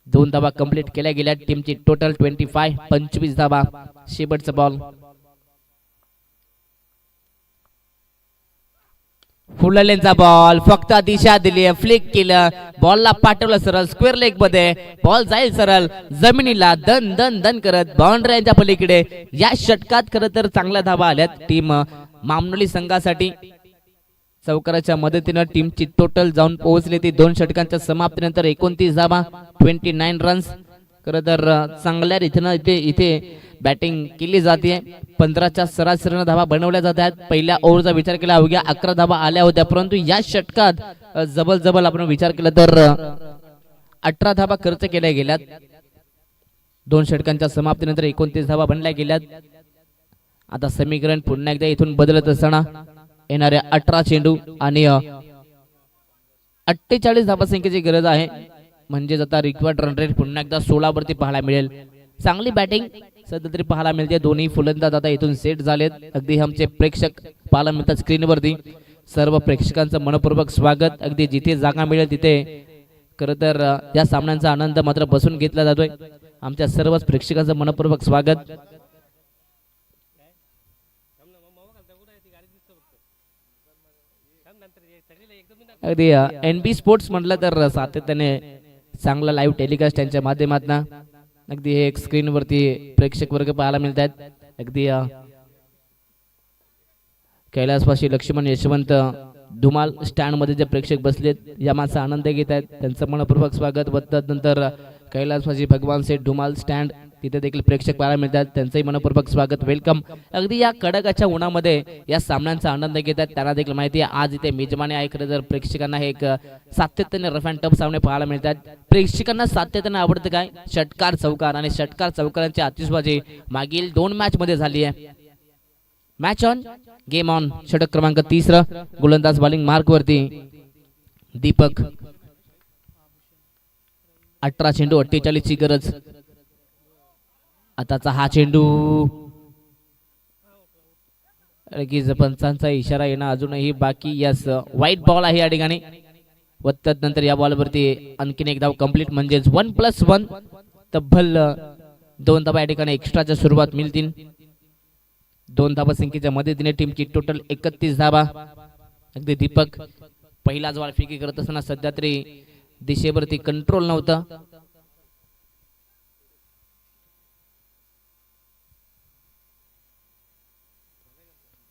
2 धाबा कंप्लीट केल्या गेल्या. टीमची टोटल 25 धाबा. शेवटचा बॉल. फुललेंचा बॉल फक्त दिशा दिली, फ्लिक केलं, बॉलला पाठवलं सरळ स्क्वेअर लेग मध्ये. बॉल जाईल सरळ जमिनीला दन दन दन करत बाउंड्रीच्या पलीकडे. या षटकात खरं तर चांगल्या धाबा आल्यात टीम मामनोली संघासाठी. चौकाराच्या मदतीनं टीमची टोटल जाऊन पोहोचली ती 2 षटकांच्या समाप्तीनंतर 29 धाबा 29 रन्स. खरं तर चांगल्या रीतीनं इथे बॅटिंग केली जाते. 15च्या सरासरीनं धावा बनवल्या जात आहेत. पहिल्या ओव्हरचा विचार केला अवघ्या 11 धावा आल्या होत्या, परंतु या षटकात जबल आपण विचार केला तर 18 धावा खर्च केल्या गेल्यात. 2 षटकांच्या समाप्तीनंतर 29 धावा बनल्या गेल्यात. आता समीकरण पुन्हा एकदा इथून बदलत असताना येणाऱ्या 18 चेंडू आणि 48 धावा संख्येची गरज आहे. म्हणजे आता रिक्वायर्ड रन रेट पुन्हा एकदा 16 वरती पाहायला मिळेल. चांगली बॅटिंग सध्या तरी पाहायला मिळते. दोन्ही फलंदाज आता इथून सेट झालेत. अगदी आमचे प्रेक्षक पाहायला मिळतात स्क्रीनवरती. सर्व प्रेक्षकांचं मनपूर्वक स्वागत. अगदी जिथे जागा मिळेल तिथे खरं तर या सामन्यांचा आनंद मात्र बसून घेतला जातोय. आमच्या सर्वच प्रेक्षकांचं मनपूर्वक स्वागत. अगदी NB स्पोर्ट्स म्हटलं तर सातत्याने चांगला लाईव्ह टेलिकास्ट त्यांच्या माध्यमातून अगदी हे एक स्क्रीनवरती प्रेक्षक वर्ग पाहायला मिळतात. अगदी कैलासवासी लक्ष्मण यशवंत धुमाल स्टँड मध्ये जे प्रेक्षक बसलेत या माचा आनंद घेत आहेत त्यांचं मनपूर्वक स्वागत व नंतर कैलासवासी भगवान सेठ धुमाल स्टँड तिथे देखील प्रेक्षक पाहायला मिळतात त्यांचंही मनपूर्वक स्वागत वेलकम. अगदी या कडकाच्या उन्हामध्ये या सामन्यांचा आनंद घेतात त्यांना देखील माहिती आहे आज इथे मेजवानी आहे. खरं तर प्रेक्षकांना हे एक सातत्याने रफ अँड टफ सामने पाहायला मिळतात. प्रेक्षकांना सातत्याने आवडतं काय षटकार चौकार आणि षटकार चौकारांची आतिषबाजी मागील 2 मॅच मध्ये झाली आहे. मॅच ऑन गेम ऑन षटक क्रमांक 3 गोलंदाज बॉलिंग मार्क वरती दीपक 18 चेंडू 48 ची गरज. आताचा हा चेंडू लगेच पंचांचा इशारा येणं अजूनही बाकी. यस वाईट बॉल आहे या ठिकाणी व नंतर या बॉलवरती आणखीन एक धाव कंप्लीट म्हणजेच 1+1 तब्बल 2 धावा या ठिकाणी एक्स्ट्राच्या सुरुवात मिळतील. 2 धावा संख्येच्या मदतीने टीमची टोटल 31 धावा. अगदी दीपक पहिलाच बॉल फेकी करत असताना सध्या तरी दिशेवरती कंट्रोल नव्हता.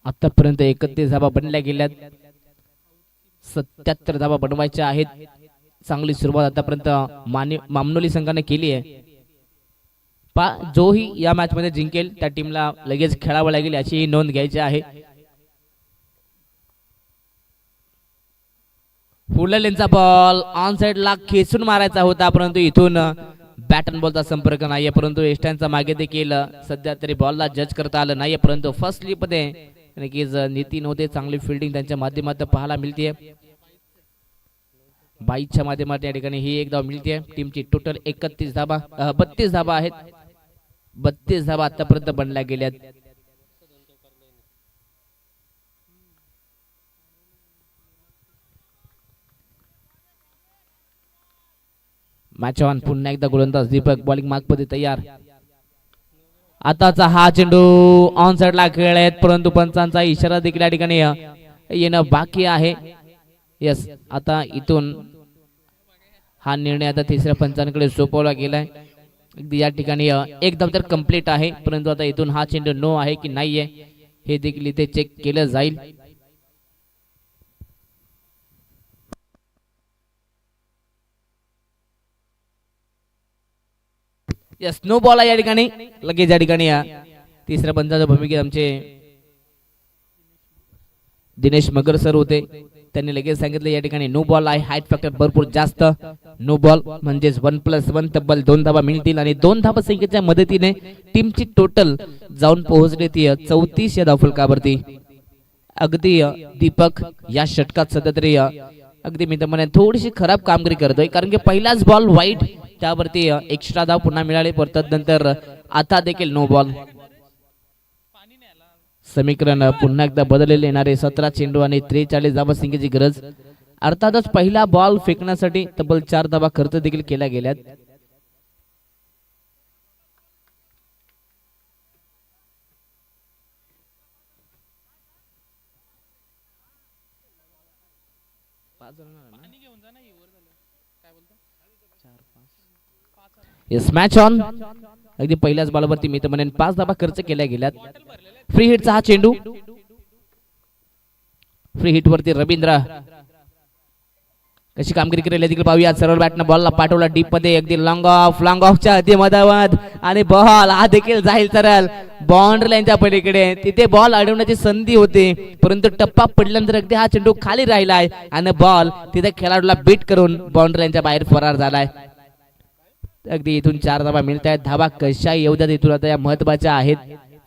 आतापर्यंत 31 धावा बनल्या गेल्यात. 77 धावा बनवायच्या आहेत. चांगली सुरुवात आतापर्यंत मामनोली संघाने केली आहे. जोही या मॅच मध्ये जिंकेल त्या टीमला लगेच खेळावं लागेल याची नोंद घ्यायची आहे. फुललेंचा बॉल ऑन साइड ला खेचून मारायचा होता परंतु इथून बॅट अँड बॉलचा संपर्क नाहीये. परंतु एस्टॅनचा मागे देखील सध्या तरी बॉलला जज करता आलं नाहीये. परंतु फर्स्ट स्लिप मध्ये नितीन होते चांगली फिल्डिंग त्यांच्या माध्यमातून पाहायला मिळते. 22च्या माध्यमातून या ठिकाणी ही एक धाव मिळते. टीमची टोटल 32 धावा आहेत. 32 धावा आतापर्यंत बनल्या गेल्यात. मॅच ऑन पुन्हा एकदा गोलंदाज दीपक बॉलिंग मार्क मध्ये तयार. आताचा हा चेंडू ऑन साइड ला खेळ आहेत परंतु पंचांचा इशारा देखील या ठिकाणी येणं बाकी आहे. यस आता इथून हा निर्णय आता तिसऱ्या पंचांकडे सोपवला गेलाय. या ठिकाणी एक धाव तर कंप्लीट आहे परंतु आता इथून हा चेंडू नो आहे की नाहीये हे देखील इथे चेक केलं जाईल. यस नो बॉल आहे या ठिकाणी. लगेच या ठिकाणी तिसऱ्या पंचाच्या भूमिकेत आमचे दिनेश मगर सर होते त्यांनी लगेच सांगितलं या ठिकाणी नो बॉल आहे. हाईट फॅक्टर भरपूर जास्त. नो बॉल म्हणजेच 1+1 तब्बल 2 धावा मिळतील आणि 2 धावा संख्येच्या मदतीने टीमची टोटल जाऊन पोहोचली ती 34 या धावफलकावरती. अगदी दीपक या षटकात सध्या तरी अगदी मी तर म्हणे थोडीशी खराब कामगिरी करतोय कारण की पहिलाच बॉल वाईट त्यावरती एक्स्ट्रा धाव पुन्हा मिळाले परत नंतर आता देखील नो बॉल. समीकरण पुन्हा एकदा बदललेले येणारे 17 चेंडू आणि 43 धावा संख्येची गरज. अर्थातच पहिला बॉल फेकण्यासाठी तब्बल 4 धावा खर्च देखील केल्या गेल्यात. Yes match on. अगदी पहिल्याच बॉलवरती मी तर म्हणेन 5 धावा खर्च केल्या गेल्यात. फ्री हिटचा हा चेंडू. फ्री हिट वरती रवींद्र कशी कामगिरी केली देखील पाहूया. सरळ बॅटनं बॉलला पाठवला डीप मध्ये अगदी लॉंग ऑफच्या अगदी मधावत आणि बॉल हा देखील जाईल सरळ बाउंड्री लाईनच्या पलीकडे. तिथे बॉल अडवण्याची संधी होती परंतु टप्पा पडल्यानंतर अगदी हा चेंडू खाली राहिलाय आणि बॉल तिथे खेळाडूला बीट करून बाउंड्री लाईनच्या बाहेर फरार झालाय. अगदी इथून 4 धावा मिळत आहेत. धावा कशा येऊ द्यात इथून आता या महत्वाच्या आहेत.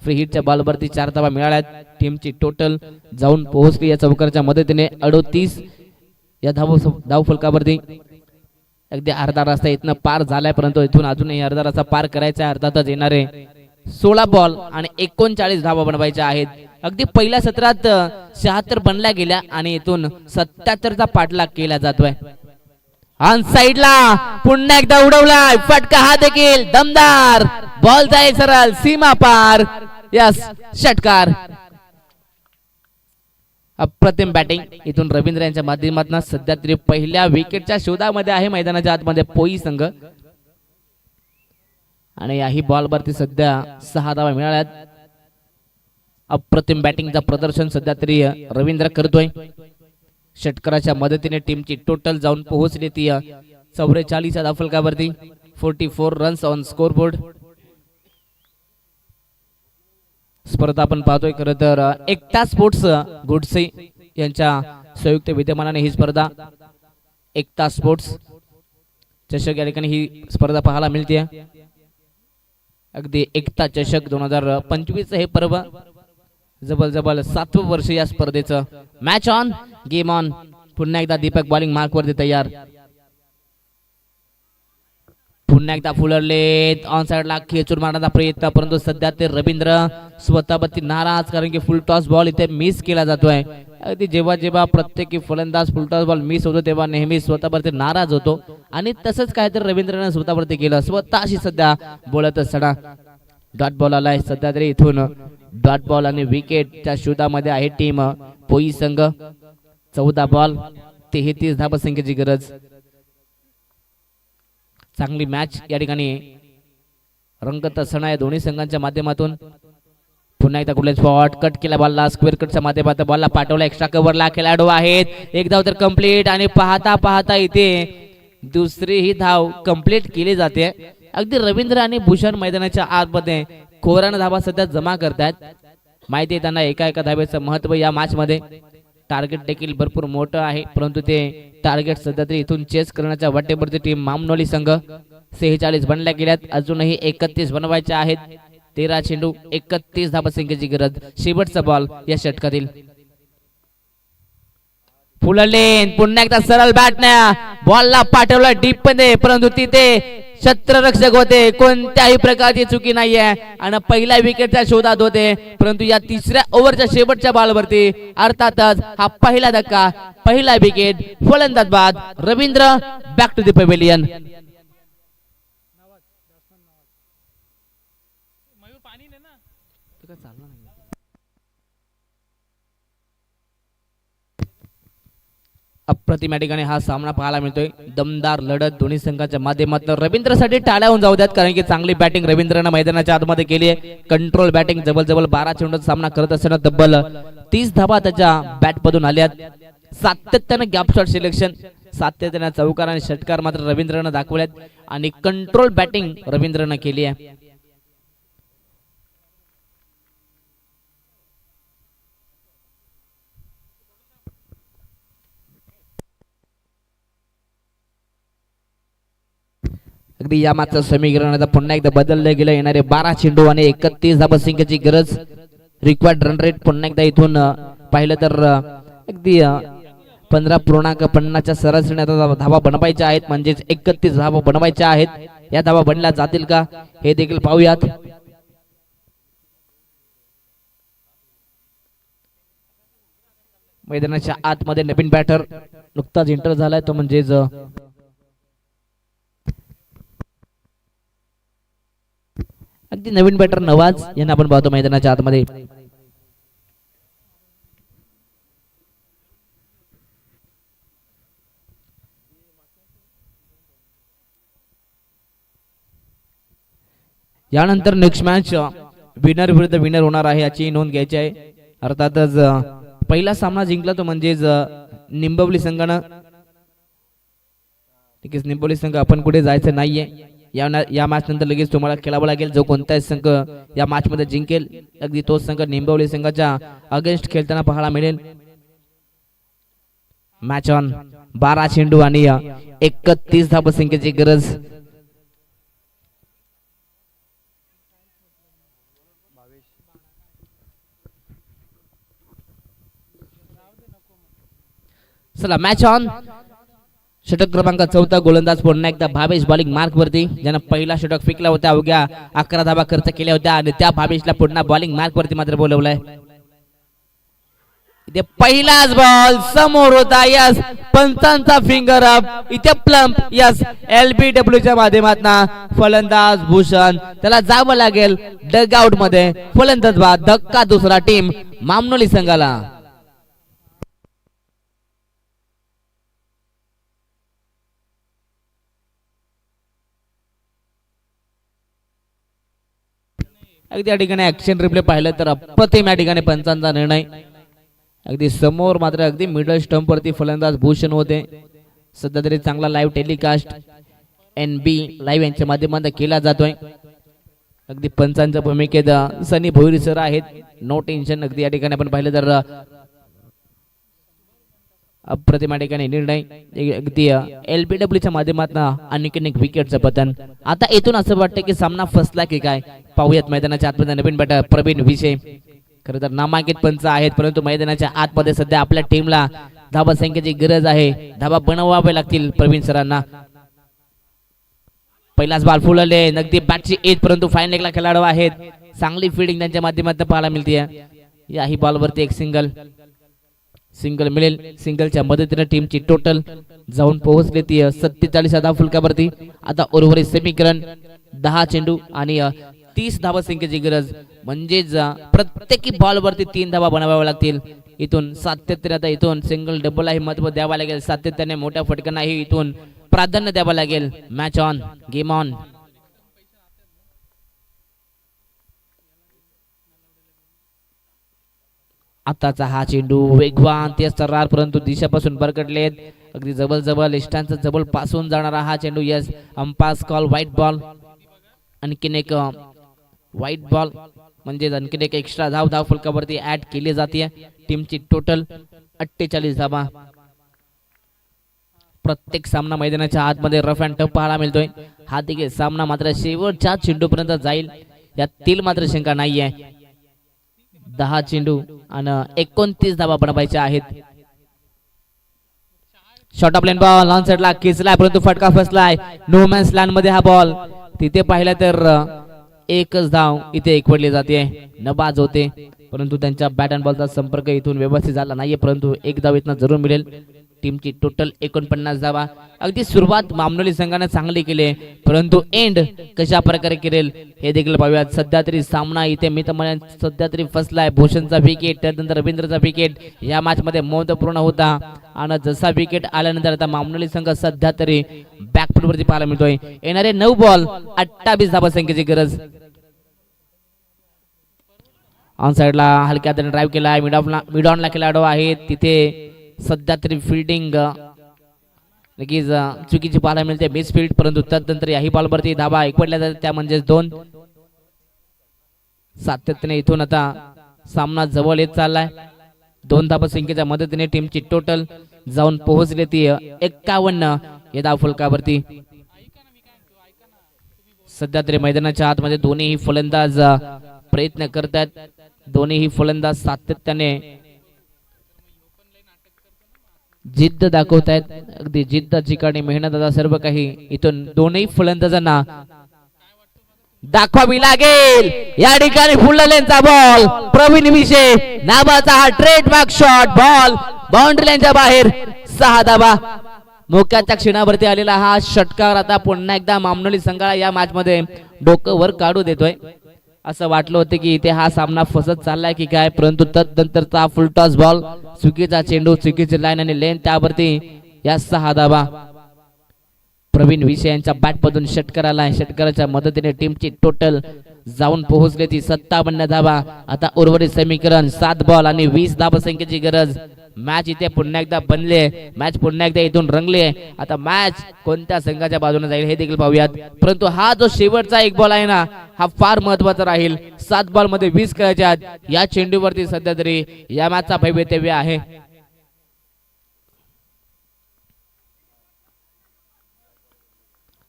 फ्री हिटच्या बॉलवरती 4 धावा मिळाल्यात. टीमची टोटल जाऊन पोहोचली या चौकारच्या मदतीने 38 या धाव फलकावरती. अगदी अर्धा रस्ता इथनं पार झालाय परंतु इथून अजूनही अर्धा रस्ता पार करायचा आहे. अर्थातच येणारे 16 बॉल आणि 39 धावा बनवायच्या आहेत. अगदी पहिल्या सत्रात 76 बनल्या गेल्या आणि इथून 77चा पाठलाग केला जातोय. ऑन साइडला पुन्हा एकदा उडवलाय फटका हा देखील दमदार बॉल जाईल सरळ सीमा पार. यस षटकार. अप्रतिम बॅटिंग इथून रवींद्र यांच्या माध्यमातून सध्या तरी पहिल्या विकेटच्या शोधामध्ये आहे मैदानाच्या आतमध्ये पोई संघ आणि याही बॉल वरती सध्या 6 धावा मिळाल्यात. अप्रतिम बॅटिंगचा प्रदर्शन सध्या तरी रवींद्र करतोय. षटकाराच्या मदतीने टीमची टोटल जाऊन पोहोचली ती 44 धाव फलकावरती. 44 रन्स ऑन स्कोर बोर्ड. स्पर्धा आपण पाहतोय खरं तर एकता स्पोर्ट्स गुडसे यांच्या संयुक्त विद्यमानाने ही स्पर्धा एकता स्पोर्ट्स चषक या ठिकाणी ही स्पर्धा पाहायला मिळते. अगदी एकता चषक 2025 हे पर्व जबल जबल 7वं वर्ष या स्पर्धेचं. Match on game on. पुन्हा एकदा दीपक बॉलिंग मार्क वरती तयार. पुन्हा एकदा फुलरलेत ऑन साइडला खेचून मारण्याचा प्रयत्न परंतु सध्या ते रवींद्र स्वतःवरती नाराज कारण की फुल टॉस बॉल इथे मिस केला जातोय. अगदी जेव्हा जेव्हा प्रत्येकी फलंदाज फुल टॉस बॉल मिस होतो तेव्हा नेहमी स्वतःवरती नाराज होतो आणि तसंच काय तर रवींद्रने स्वतःवरती केलं. स्वतःशी सध्या बोलत असताना डॉट बॉल आलाय. सध्या तरी इथून डॉट बॉल आणि विकेटच्या शोधामध्ये आहे टीम पोई संघ. 14 बॉल 33 धावसंख्येची गरज. चांगली मॅच या ठिकाणी रंगत असणं या दोन्ही संघांच्या माध्यमातून. पुन्हा एकदा कुठले स्पॉट कट केला बॉलला स्क्वेअर कटच्या माध्यमातून बॉलला पाठवला. एक्स्ट्रा कव्हरला खेळाडू आहेत. एक धाव तर कंप्लीट आणि पाहता पाहता इथे दुसरी ही धाव कंप्लीट केली जाते. अगदी रवींद्र आणि भूषण मैदानाच्या आतमध्ये कोराना धावा सध्या जमा करतात. माहिती आहे त्यांना एका एका धावेचं महत्व या मॅच मध्ये. टार्गेट देखील भरपूर मोठं आहे परंतु ते टार्गेट सध्या तरी इथून चेस करण्याच्या वाटेवरती टीम मामनोली संघ. 46 बनल्या गेल्यात. अजूनही 31 बनवायच्या आहेत. 13 चेंडू 31 धावसंख्येची गरज. शेवटचा बॉल या षटकातील. फुललेन पुन्हा एकदा सरळ बॅटने बॉलला पाठवला डीप मध्ये परंतु तिथे क्षेत्ररक्षक होते. कोणत्याही प्रकारची चुकी नाहीये आणि पहिल्या विकेटच्या शोधात होते परंतु या तिसऱ्या ओव्हरच्या शेवटच्या बॉलवरती अर्थातच हा पहिला धक्का पहिला विकेट. फलंदाज बाद Ravindra. Back to the pavilion. अप्रतिम या ठिकाणी हा सामना पाहायला मिळतोय. दमदार लढत दोन्ही संघाच्या माध्यमातून. रवींद्रसाठी टाळ्या होऊन जाऊ द्यात कारण की चांगली बॅटिंग रवींद्रनं मैदानाच्या आतमध्ये केली आहे. कंट्रोल बॅटिंग जवळ जवळ 12 चेंडूचा सामना करत असताना तब्बल 30 धावा त्याच्या बॅट मधून आल्यात. सातत्याने गॅप शॉट सिलेक्शन सातत्याने चौकार आणि षटकार मात्र रवींद्रनं दाखवल्यात आणि कंट्रोल बॅटिंग रवींद्रनं केली आहे. अगदी या मागचं समीकरण आता पुन्हा एकदा बदललं गेलं. येणारे 12 चेंडू आणि 31 धावसंख्येची गरज. रिक्वायर्ड रन रेट पुन्हा एकदा इथून पाहिलं तर अगदी 15.50च्या सरासरीने आता धावा बनवायच्या आहेत म्हणजेच 31 धावा बनवायच्या आहेत. या धावा बनल्या जातील का हे देखील पाहूयात. मैदानाच्या आतमध्ये नवीन बॅटर नुकताच एंटर झालाय तो म्हणजेच अगदी नवीन बॅटर नवाज यांना आपण पाहतो मैदानाच्या आतमध्ये. यानंतर नेक्स्ट मॅच विनर विरुद्ध विनर होणार आहे याची नोंद घ्यायची आहे. अर्थातच पहिला सामना जिंकला तो म्हणजेच निंबवली संघानं. ठीक आहे निंबवली संघ आपण कुठे जायचं नाहीये. या मॅच नंतर लगेच तुम्हाला खेळावं लागेल. जो कोणताही संघ या मॅच मध्ये जिंकेल अगदी तोच संघ निंबवली संघाच्या अगेन्स्ट खेळताना पाहायला मिळेल. Match on. 12 चेंडू आणि 31 धावसंख्येची गरज. चला मॅच ऑन. षटक क्रमांक 14 गोलंदाज पुन्हा एकदा भावेश बॉलिंग मार्क वरती. ज्यानं पहिला षटक फेकला होता अवघ्या 11 धावा खर्च केल्या होत्या आणि त्या भावेशला पुन्हा बॉलिंग मार्क वरती मात्र बोलवलंय. इथे पहिलाच बॉल समोर होता. यस पंचांचा फिंगर अप. इथे प्लम्प. यस LBW च्या माध्यमातून फलंदाज भूषण त्याला जावं लागेल डग आउट मध्ये. फलंदाज बाद. धक्का दुसरा टीम मामनोली संघाला. अगदी या ठिकाणी ऍक्शन रिप्ले पाहिलं तर अप्रतिम या ठिकाणी पंचांचा निर्णय. अगदी समोर मात्र अगदी मिडल स्टंप वरती फलंदाज भूषण होते. सध्या तरी चांगला लाईव्ह टेलिकास्ट NB लाईव्ह यांच्या माध्यमातून केला जातोय. अगदी पंचांच्या भूमिकेत सनी भोईर सर आहेत. No tension. अगदी या ठिकाणी आपण पाहिलं तर अप्रतिम या ठिकाणी निर्णय. अगदी LBW च्या माध्यमातून आणखीन एक विकेटचं पतन. आता इथून असं वाटतं की सामना फसला की काय. पाहूयात मैदानाच्या आतमध्ये नवीन बॅटर प्रवीण विषय. खरं तर नामांकित पंच आहेत परंतु मैदानाच्या आतमध्ये सध्या आपल्या टीमला धाबा संख्येची गरज आहे. धाबा बनवावे लागतील प्रवीण सरांना. पहिलाच बॉल फुलले. नगदी बॅटची एज परंतु फाईन लेगला खेळाडू आहेत. चांगली फिल्डिंग त्यांच्या माध्यमातून पाहायला मिळते. याही बॉलवरती एक सिंगल मिळेल. सिंगलच्या मदतीने टीमची टोटल जाऊन पोहोचली ती 47 धावा फुलकावरती. आता उर्वरित समीकरण 10 चेंडू आणि 30 धावा संख्येची गरज. म्हणजेच प्रत्येकी बॉलवरती 3 धावा बनवाव्या लागतील. इथून सातत्याने आता इथून सिंगल डबललाही महत्व द्यावं लागेल. सातत्याने मोठ्या फटकांनाही इथून प्राधान्य द्यावं लागेल. Match on, game on. आताचा हा चेंडू वेगवान तेज तर्रार परंतु दिशापासून बरकटलेत. अगदी जवळ इष्टांचा जवळ पासून जाणारा हा चेंडू. Yes, umpire's call wide ball. आणखीन एक व्हाईट बॉल म्हणजे आणखीन एक एक्स्ट्रा धाव फलकावरती ऍड केली जाते. टीमची टोटल 48 धावा. प्रत्येक सामना मैदानाच्या आतमध्ये रफ अँड टफ पाहायला मिळतोय. हा देखील सामना मात्र शेवटच्या चेंडूपर्यंत जाईल यातील मात्र शंका नाहीये. 10 चेंडू आणि 29 धावा बनवायच्या आहेत. Short of lane ball lawn साइडला खेचलाय परंतु फटका फसलाय. नो मॅन्स लँड मध्ये हा बॉल. तिथे पाहिलं तर एकच धाव इथे एकवडली जाते. नबाज होते परंतु त्यांच्या बॅट अँड बॉलचा संपर्क इथून व्यवस्थित झाला नाहीये परंतु एक धाव इथनं जरूर मिळेल. टीमची टोटल 49 धावा. अगदी सुरुवात मामनोली संघाने चांगली केली परंतु एंड कशा प्रकारे करेल हे देखील पाहूयात. सध्या तरी सामना इथे मी तर सध्या तरी फसलाय. भूषणचा विकेट त्यानंतर रवींद्रचा विकेट या मॅच मध्ये महत्वपूर्ण होता आणि जसा विकेट आल्यानंतर आता मामनोली संघ सध्या तरी बॅकफुट वरती पाहायला मिळतोय. येणारे 9 बॉल 28 धावा संख्येची गरज. ऑन साइडला हलक्या हाताने ड्राईव्ह केलाय. मिड ऑनला खेळाडू आहेत. तिथे सध्या तरी फिल्डिंग नक्कीच चुकीची पाहायला मिळते. मिस फील्ड परंतु तदनंतर याही बॉलवरती धावा एकवटल्या जातात त्या म्हणजे 2. सातत्याने इथून आता सामना जवळ येत चाललाय. 2 धावा संख्येच्या मदतीने टीमची टोटल जाऊन पोहोचली ती 51 या धाव फलकावरती. सध्या तरी मैदानाच्या आतमध्ये दोन्ही फलंदाज प्रयत्न करतात. दोन्ही फलंदाज सातत्याने जिद्द दाखवतायत. अगदी जिद्द चिकाणी मेहनत आता सर्व काही इथून दोन्ही फलंदाजांना दाखवावी लागेल. या ठिकाणी फुल लेनचा बॉल प्रवीण विषय नावाचा हा ट्रेडमार्क शॉट. बॉल बाउंड्री लाईनच्या बाहेर. 6 धावा. मोक्याच्या क्षणावरती आलेला हा षटकार आता पुन्हा एकदा मामनोली संघाला या मॅच मध्ये डोकं वर काढू देतोय. असं वाटलं होतं की इथे हा सामना फसत चाललाय की काय परंतु तदनंतरचा फुल टॉस बॉल चुकीचा चेंडू चुकीची लाईन आणि लेन त्यावरती या 6 धावा. प्रवीण विषय यांच्या बॅट मधून षटकाराला षटकाराच्या मदतीने टीमची टोटल जाऊन पोहोचली ती 57 धावा. आता उर्वरित समीकरण 7 बॉल आणि 20 धावा संख्येची गरज. मॅच इथे पुन्हा एकदा बनले. मॅच पुन्हा एकदा इथून रंगले. आता मॅच कोणत्या संघाच्या बाजूने जाईल हे देखील पाहूयात परंतु हा जो शेवटचा 1 बॉल आहे ना हा फार महत्वाचा राहील. 7 बॉल मध्ये 20 करायचे आहेत. या चेंडूवरती सध्या तरी या मॅचचा भवितव्य आहे.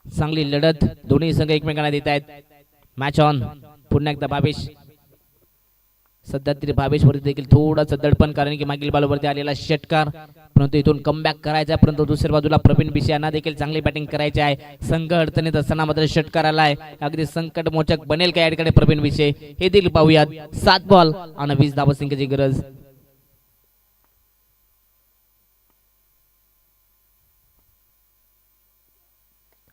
चांगली लढत दोन्ही संघ एकमेकांना देत आहेत. Match on. पुन्हा एकदा भावेश. सध्या तरी भावेश वरती देखील थोडासा दडपण कारण की मागील बॉलवरती आलेला षटकार परंतु इथून कमबॅक करायचा परंतु दुसऱ्या बाजूला प्रवीण विषय यांना देखील चांगली बॅटिंग करायची आहे. संघ अडचणीत असताना मात्र षटकार आलाय. अगदी संकट मोचक बनेल का या ठिकाणी प्रवीण विषय हे देखील पाहूयात. 7 बॉल आणि 20 धावा संख्येची गरज.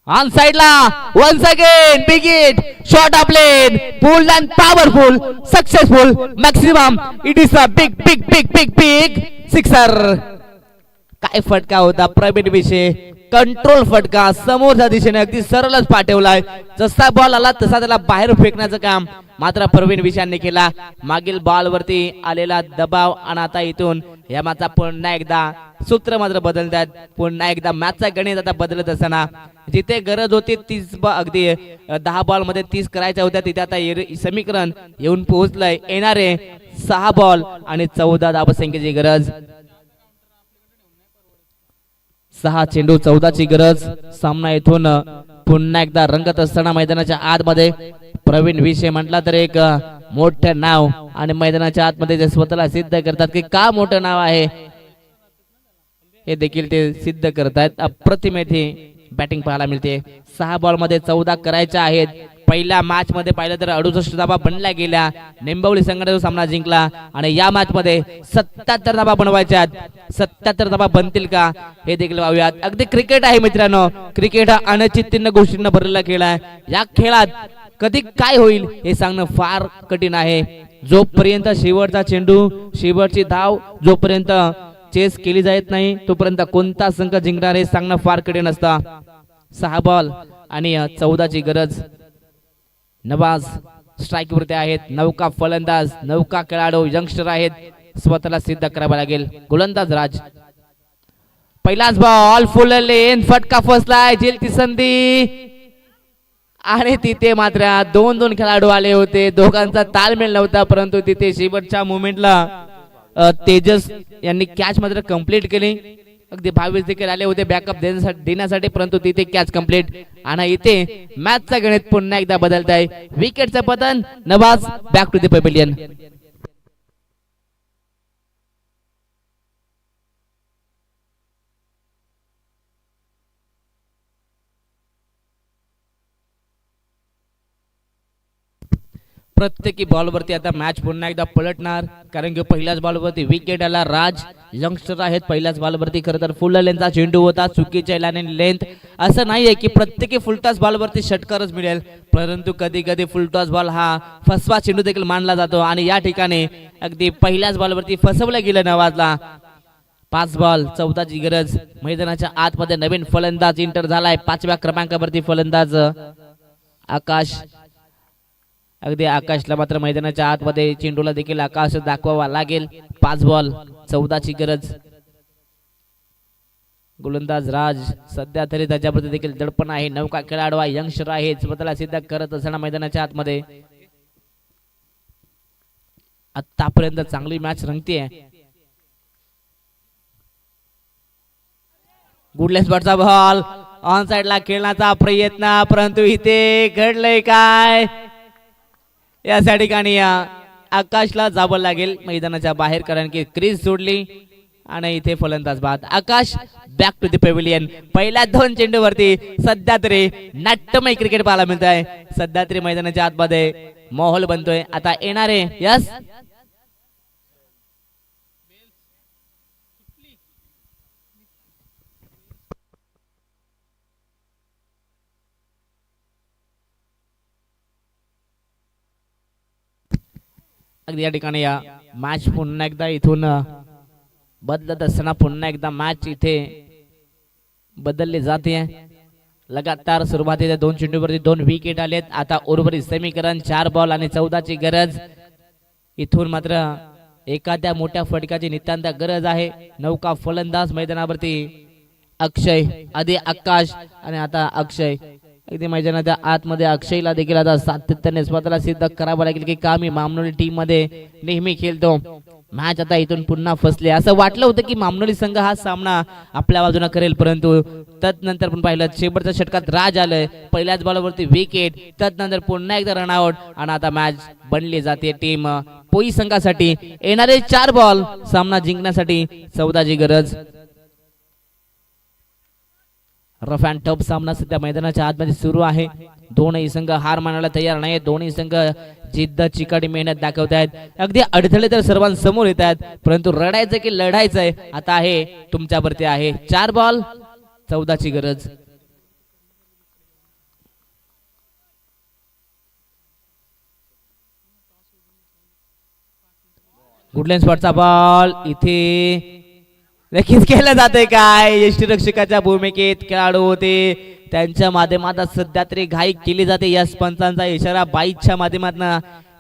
On side la once again big hit, short of lane, pulled and powerful, successful, maximum. It is a big sixer. काय फटका होता प्रवीण विषय, कंट्रोल फटका समोरच्या दिशेने अगदी सरळच पाठवलाय. जसा बॉल आला तसा त्याला बाहेर फेकण्याचं काम मात्र प्रवीण विषयांनी केला. मागील बॉल वरती आलेला दबाव आणि आता इथून या मॅचचा पुन्हा एकदा सूत्र मात्र बदलतात. पुन्हा एकदा मॅचचा गणित आता बदलत असताना जिथे गरज होती 30 अगदी 10 बॉल मध्ये 30 करायच्या होत्या तिथे आता समीकरण येऊन पोहोचलंय. येणारे 6 बॉल आणि 14 धावसंख्येची गरज. 6 चेंडू 14 ची गरज. सामना इथून पुन्हा एकदा रंगत असताना मैदानाच्या आतमध्ये प्रवीण विषय म्हटला तर एक मोठं नाव आणि मैदानाच्या आतमध्ये ते स्वतःला सिद्ध करतात की का मोठं नाव आहे हे देखील ते सिद्ध करतायत. अप्रतिम येथे बॅटिंग पाहायला मिळते. 6 बॉल मध्ये 14 करायच्या आहेत. पहिल्या मॅच मध्ये पाहिलं तर 68 धाबा बनल्या गेल्या. निंबवली संघाने सामना जिंकला आणि या मॅच मध्ये 77 धाबा बनवायच्या. 77 धाबा बनतील का हे देखील पाहूयात. अगदी क्रिकेट आहे मित्रांनो. क्रिकेट हा अनिश्चित गोष्टींना भरलेला खेळ आहे. या खेळात कधी काय होईल हे सांगणं फार कठीण आहे. जोपर्यंत शेवटचा चेंडू शेवटची धाव जोपर्यंत चेस केली जात नाही तोपर्यंत कोणता संघ जिंकणार हे सांगणं फार कठीण असतं. 6 बॉल आणि 14 ची गरज. नवाज स्ट्राईक वरती आहेत. नौका फलंदाज नौका खेळाडू यंगस्टर आहेत. स्वतःला सिद्ध करावं लागेल. गोलंदाज राज. पहिलाच बॉल फुल लेन फटका फसलाय. झेलती संधी आणि तिथे मात्र 2-2 खेळाडू आले होते. दोघांचा ताळमेळ नव्हता परंतु तिथे शेवटच्या मोमेंटला तेजस यांनी कॅच मात्र कंप्लीट केली. अगदी 22 देखील आले होते बॅकअप देण्यासाठी परंतु तिथे कॅच कंप्लीट. आणि इथे मॅचचा गणित पुन्हा एकदा बदलत आहे. विकेटचं पतन. Nawaz back to the pavilion. प्रत्येकी बॉल वरती आता मॅच पुन्हा एकदा पलटणार कारण की पहिल्याच बॉल वरती विकेट आला. राज यंगस्टर आहेत. पहिल्याच बॉल वरती खरं तर फुल लेंथचा चेंडू होता. चुकीच्या लाईन लेंथ. असं नाहीये की प्रत्येकी फुलटॉस बॉल वरती षटकारच मिळेल परंतु कधी कधी फुलटॉस बॉल हा फसवा चेंडू देखील मानला जातो आणि या ठिकाणी अगदी पहिल्याच बॉल वरती फसवलं गेलं नवाजला. 5 बॉल 14 ची गरज. मैदानाच्या आतमध्ये नवीन फलंदाज इंटर झालाय. 5व्या क्रमांकावरती फलंदाज आकाश. अगदी आकाशला मात्र मैदानाच्या आतमध्ये चेंडूला देखील आकाश दाखवावा लागेल. 5 बॉल 14 ची गरज. गोलंदाज राज सध्या तरी त्याच्यामध्ये देखील दडपण आहे. नौका खेळाडू आहे. यंगस्टर आहे. स्वतःला सिद्ध करत असताना मैदानाच्या आतमध्ये आतापर्यंत चांगली मॅच रंगतीये. गुडलेस बॉटचा बॉल ऑन साइडला खेळण्याचा प्रयत्न परंतु इथे घडलंय काय या ठिकाणी आकाशला जावं लागेल मैदानाच्या बाहेर कारण की क्रीज सोडली आणि इथे फलंदाज बाद. आकाश बॅक टू द पॅव्हिलियन. पहिल्या 2 चेंडू वरती सध्या तरी नाट्यमय क्रिकेट पाहायला मिळत आहे. सध्या तरी मैदानाच्या आतमध्ये माहोल बनतोय. आता येणारे यस अगदी या ठिकाणी या मॅच पुन्हा एकदा इथून बदलत असताना पुन्हा एकदा मॅच इथे बदलली जाते. लगातार सुरुवातीला 2 चेंडूवरती 2 विकेट आलेत. आता उर्वरित समीकरण 4 बॉल आणि 14 ची गरज. इथून मात्र एखाद्या मोठ्या फटक्याची नितांत गरज आहे. नौका फलंदाज मैदानावरती अक्षय आधी आकाश आणि आता अक्षय. अगदी मैदानाच्या आतमध्ये अक्षयला देखील आता सातत्याने स्वतःला सिद्ध करावं लागेल की का मी मामनोली टीम मध्ये नेहमी खेळतो. मॅच आता इथून पुन्हा फसले. असं वाटलं होतं की मामनोली संघ हा सामना आपल्या बाजूने करेल परंतु तदनंतर पण पाहिलं शेवटच्या षटकात राज आलंय. पहिल्याच बॉलवरती विकेट. तदनंतर पुन्हा एकदा रनआउट आणि आता मॅच बनली जाते टीम पोई संघासाठी. येणारे 4 बॉल सामना जिंकण्यासाठी 14 ची गरज. रफ अँड टफ सामना सध्या मैदानाच्या आतमध्ये सुरू आहे. दोनही संघ हार मानायला तयार नाही. दोन्ही संघ जिद्द चिकाटी मेहनत दाखवत आहेत. अगदी अडथळे तर सर्वांसमोर येत आहेत परंतु रडायचं की लढायचंय आता आहे तुमच्यावरती आहे. 4 बॉल 14 ची गरज. गुडलँड स्पॉटचा बॉल इथे नक्कीच केलं जाते काय यष्टीरक्षकाच्या भूमिकेत खेळाडू होते त्यांच्या माध्यमात सध्या तरी घाई केली जाते यश पंचांचा इशारा बाईच्या माध्यमातून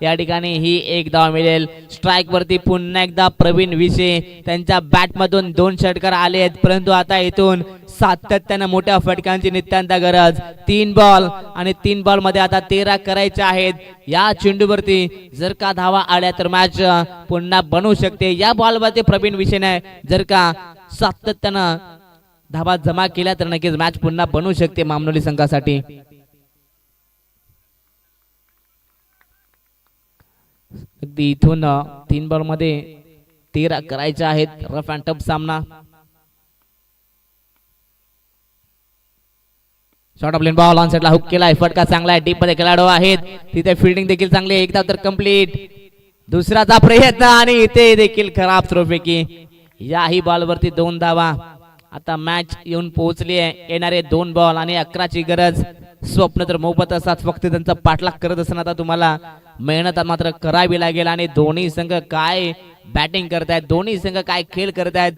या ठिकाणी ही एक धाव मिळेल स्ट्राइक वरती पुन्हा एकदा प्रवीण विशे त्यांच्या बॅट मधून 2 षटकार आले आहेत परंतु आता इथून सातत्याने मोठ्या फटकांची नित्यांत गरज 3 बॉल आणि 3 बॉल मध्ये आता 13 करायचे आहेत या चेंडूवरती जर का धावा आल्या तर मॅच पुन्हा बनवू शकते या बॉल वरती प्रवीण विशेने जर का सातत्याने धावा जमा केल्या तर नक्कीच मॅच पुन्हा बनवू शकते मामनोली संघासाठी अगदी इथून 3 बॉल मध्ये 13 करायचे आहेत रफ अँड टफ सामना short of lane ball on साइडला हुक केलाय फटका चांगला आहे डीप मध्ये खेळाडू आहेत तिथे फिल्डिंग देखील चांगली आहे एकदा तर कंप्लीट दुसराचा प्रयत्न आणि इथे देखील खराब थ्रोपैकी याही बॉल वरती 2 धावा आता मॅच येऊन पोहोचली आहे येणारे 2 बॉल आणि 11 ची गरज स्वप्न तर मोफत असतात फक्त त्यांचा पाठलाग करत असताना आता तुम्हाला मेहनत मात्र करावी लागेल आणि दोन्ही संघ काय बॅटिंग करतायत दोन्ही संघ काय खेळ करतायत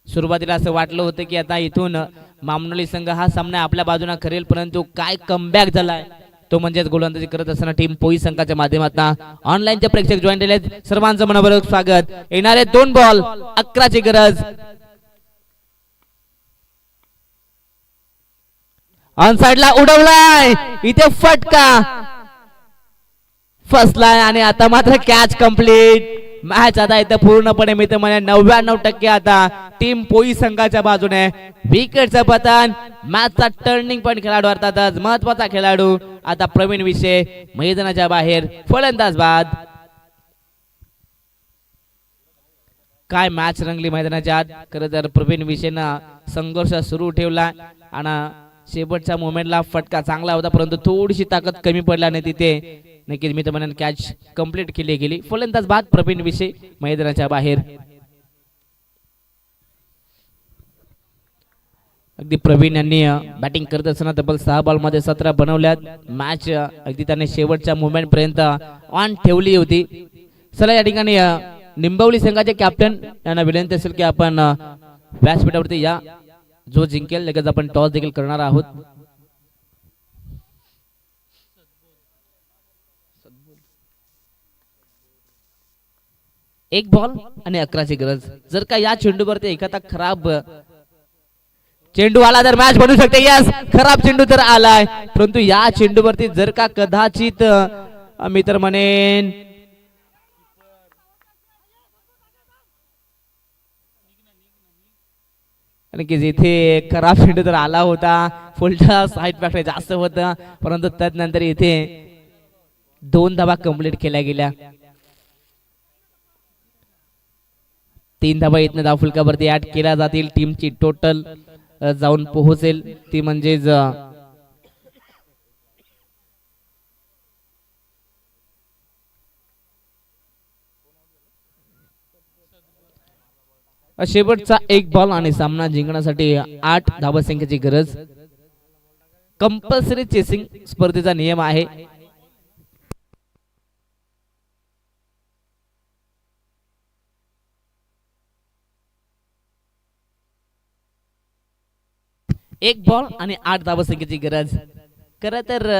सुरुवातीला असं वाटलं होतं की आता इथून मामनोली संघ हा सामना आपल्या बाजूने करेल परंतु काय कमबॅक झालाय तो म्हणजेच गोलंदाजी करत असताना टीम पोई संघाच्या माध्यमातून ऑनलाईनचे प्रेक्षक जॉईन झाले सर्वांचं मनपूर्वक स्वागत येणारे 2 बॉल 11 ची गरज ऑन साइडला उडवलाय इथे फटका फसलाय आणि आता मात्र कॅच कंप्लीट मॅच आता इथे पूर्णपणे मी तर म्हणे 99% आता टीम पोई संघाच्या बाजूने विकेटचं पतन मॅचचा टर्निंग पॉइंट खेळाडू अर्थातच महत्वाचा खेळाडू आता प्रवीण विशे मैदानाच्या बाहेर फलंदाज बाद काय मॅच रंगली मैदानाच्या आत खरं तर प्रवीण विशेनं संघर्ष सुरू ठेवला आणि शेवटच्या मोमेंटला फटका चांगला होता परंतु थोडीशी ताकद कमी पडल्याने तिथे नक्कीच मी तर म्हणेन कॅच कंप्लीट केली गेली फलंदाज बाद प्रवीण विशे मैदानाच्या बाहेर अगदी प्रवीण यांनी बॅटिंग करत असताना तब्बल 6 बॉल मध्ये 17 बनवल्यात मॅच अगदी त्याने शेवटच्या मोमेंट पर्यंत ऑन ठेवली होती चला या ठिकाणी निंबवली संघाचे कॅप्टन यांना विनंती असेल की आपण व्यासपीठावरती या जो जिंकेल लगेच आपण टॉस देखील करणार आहोत एक बॉल आणि 11 ची गरज जर का या चेंडूवरती एखादा खराब चेंडू आला तर मॅच बनू शकते यस खराब चेंडू तर आलाय परंतु या चेंडूवरती जर का कदाचित मी तर म्हणेन आणि की जिथे खराब चेंडू तर आला होता फुलटा साईड पॅक्ट जास्त होता परंतु त्यानंतर इथे 2 धावा कंप्लीट केल्या गेल्या 3 धावा इथनं धाव फुलकावरती ऍड केल्या जातील टीमची टोटल जाऊन पोहोचेल ती म्हणजेच शेवटचा 1 बॉल आणि सामना जिंकण्यासाठी 8 धावसंख्येची गरज कंपल्सरी चेसिंग स्पर्धेचा नियम आहे एक बॉल आणि 8 धावसंख्येची गरज खरं तर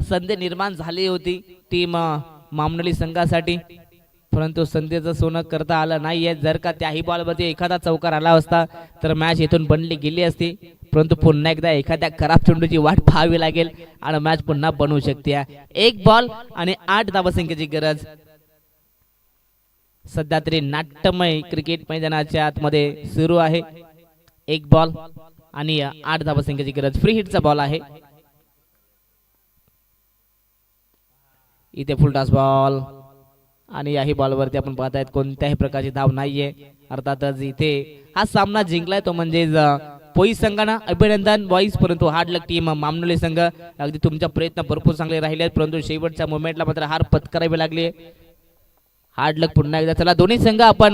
संधी निर्माण झाली होती टीम मामनोली संघासाठी परंतु संधीचं सोनं करता आलं नाहीये जर का त्याही बॉलवरती एखादा चौकार आला असता तर मॅच इथून बनली गेली असती परंतु पुन्हा एकदा एखाद्या खराब चेंडूची वाट पाहावी लागेल आणि मॅच पुन्हा बनवू शकते 1 बॉल आणि 8 धावसंख्येची गरज सध्या तरी नाट्यमय क्रिकेट मैदानाच्या आतमध्ये सुरू आहे 1 बॉल आणि 8 धावसंख्येची गरज फ्री हिटचा बॉल आहे इथे फुल टॉस बॉल आणि याही बॉलवरती आपण पाहतायत कोणत्याही प्रकारची धाव नाहीये अर्थातच इथे हा सामना जिंकलाय तो म्हणजे पोई संघानं अभिनंदन बॉईज परंतु हार्ड लक टीम मामनोली संघ अगदी तुमच्या प्रयत्न भरपूर चांगले राहिले परंतु शेवटच्या मोमेंटला मात्र हार पत्करावी लागली हार्ड लक पुन्हा एकदा चला दोन्ही संघ आपण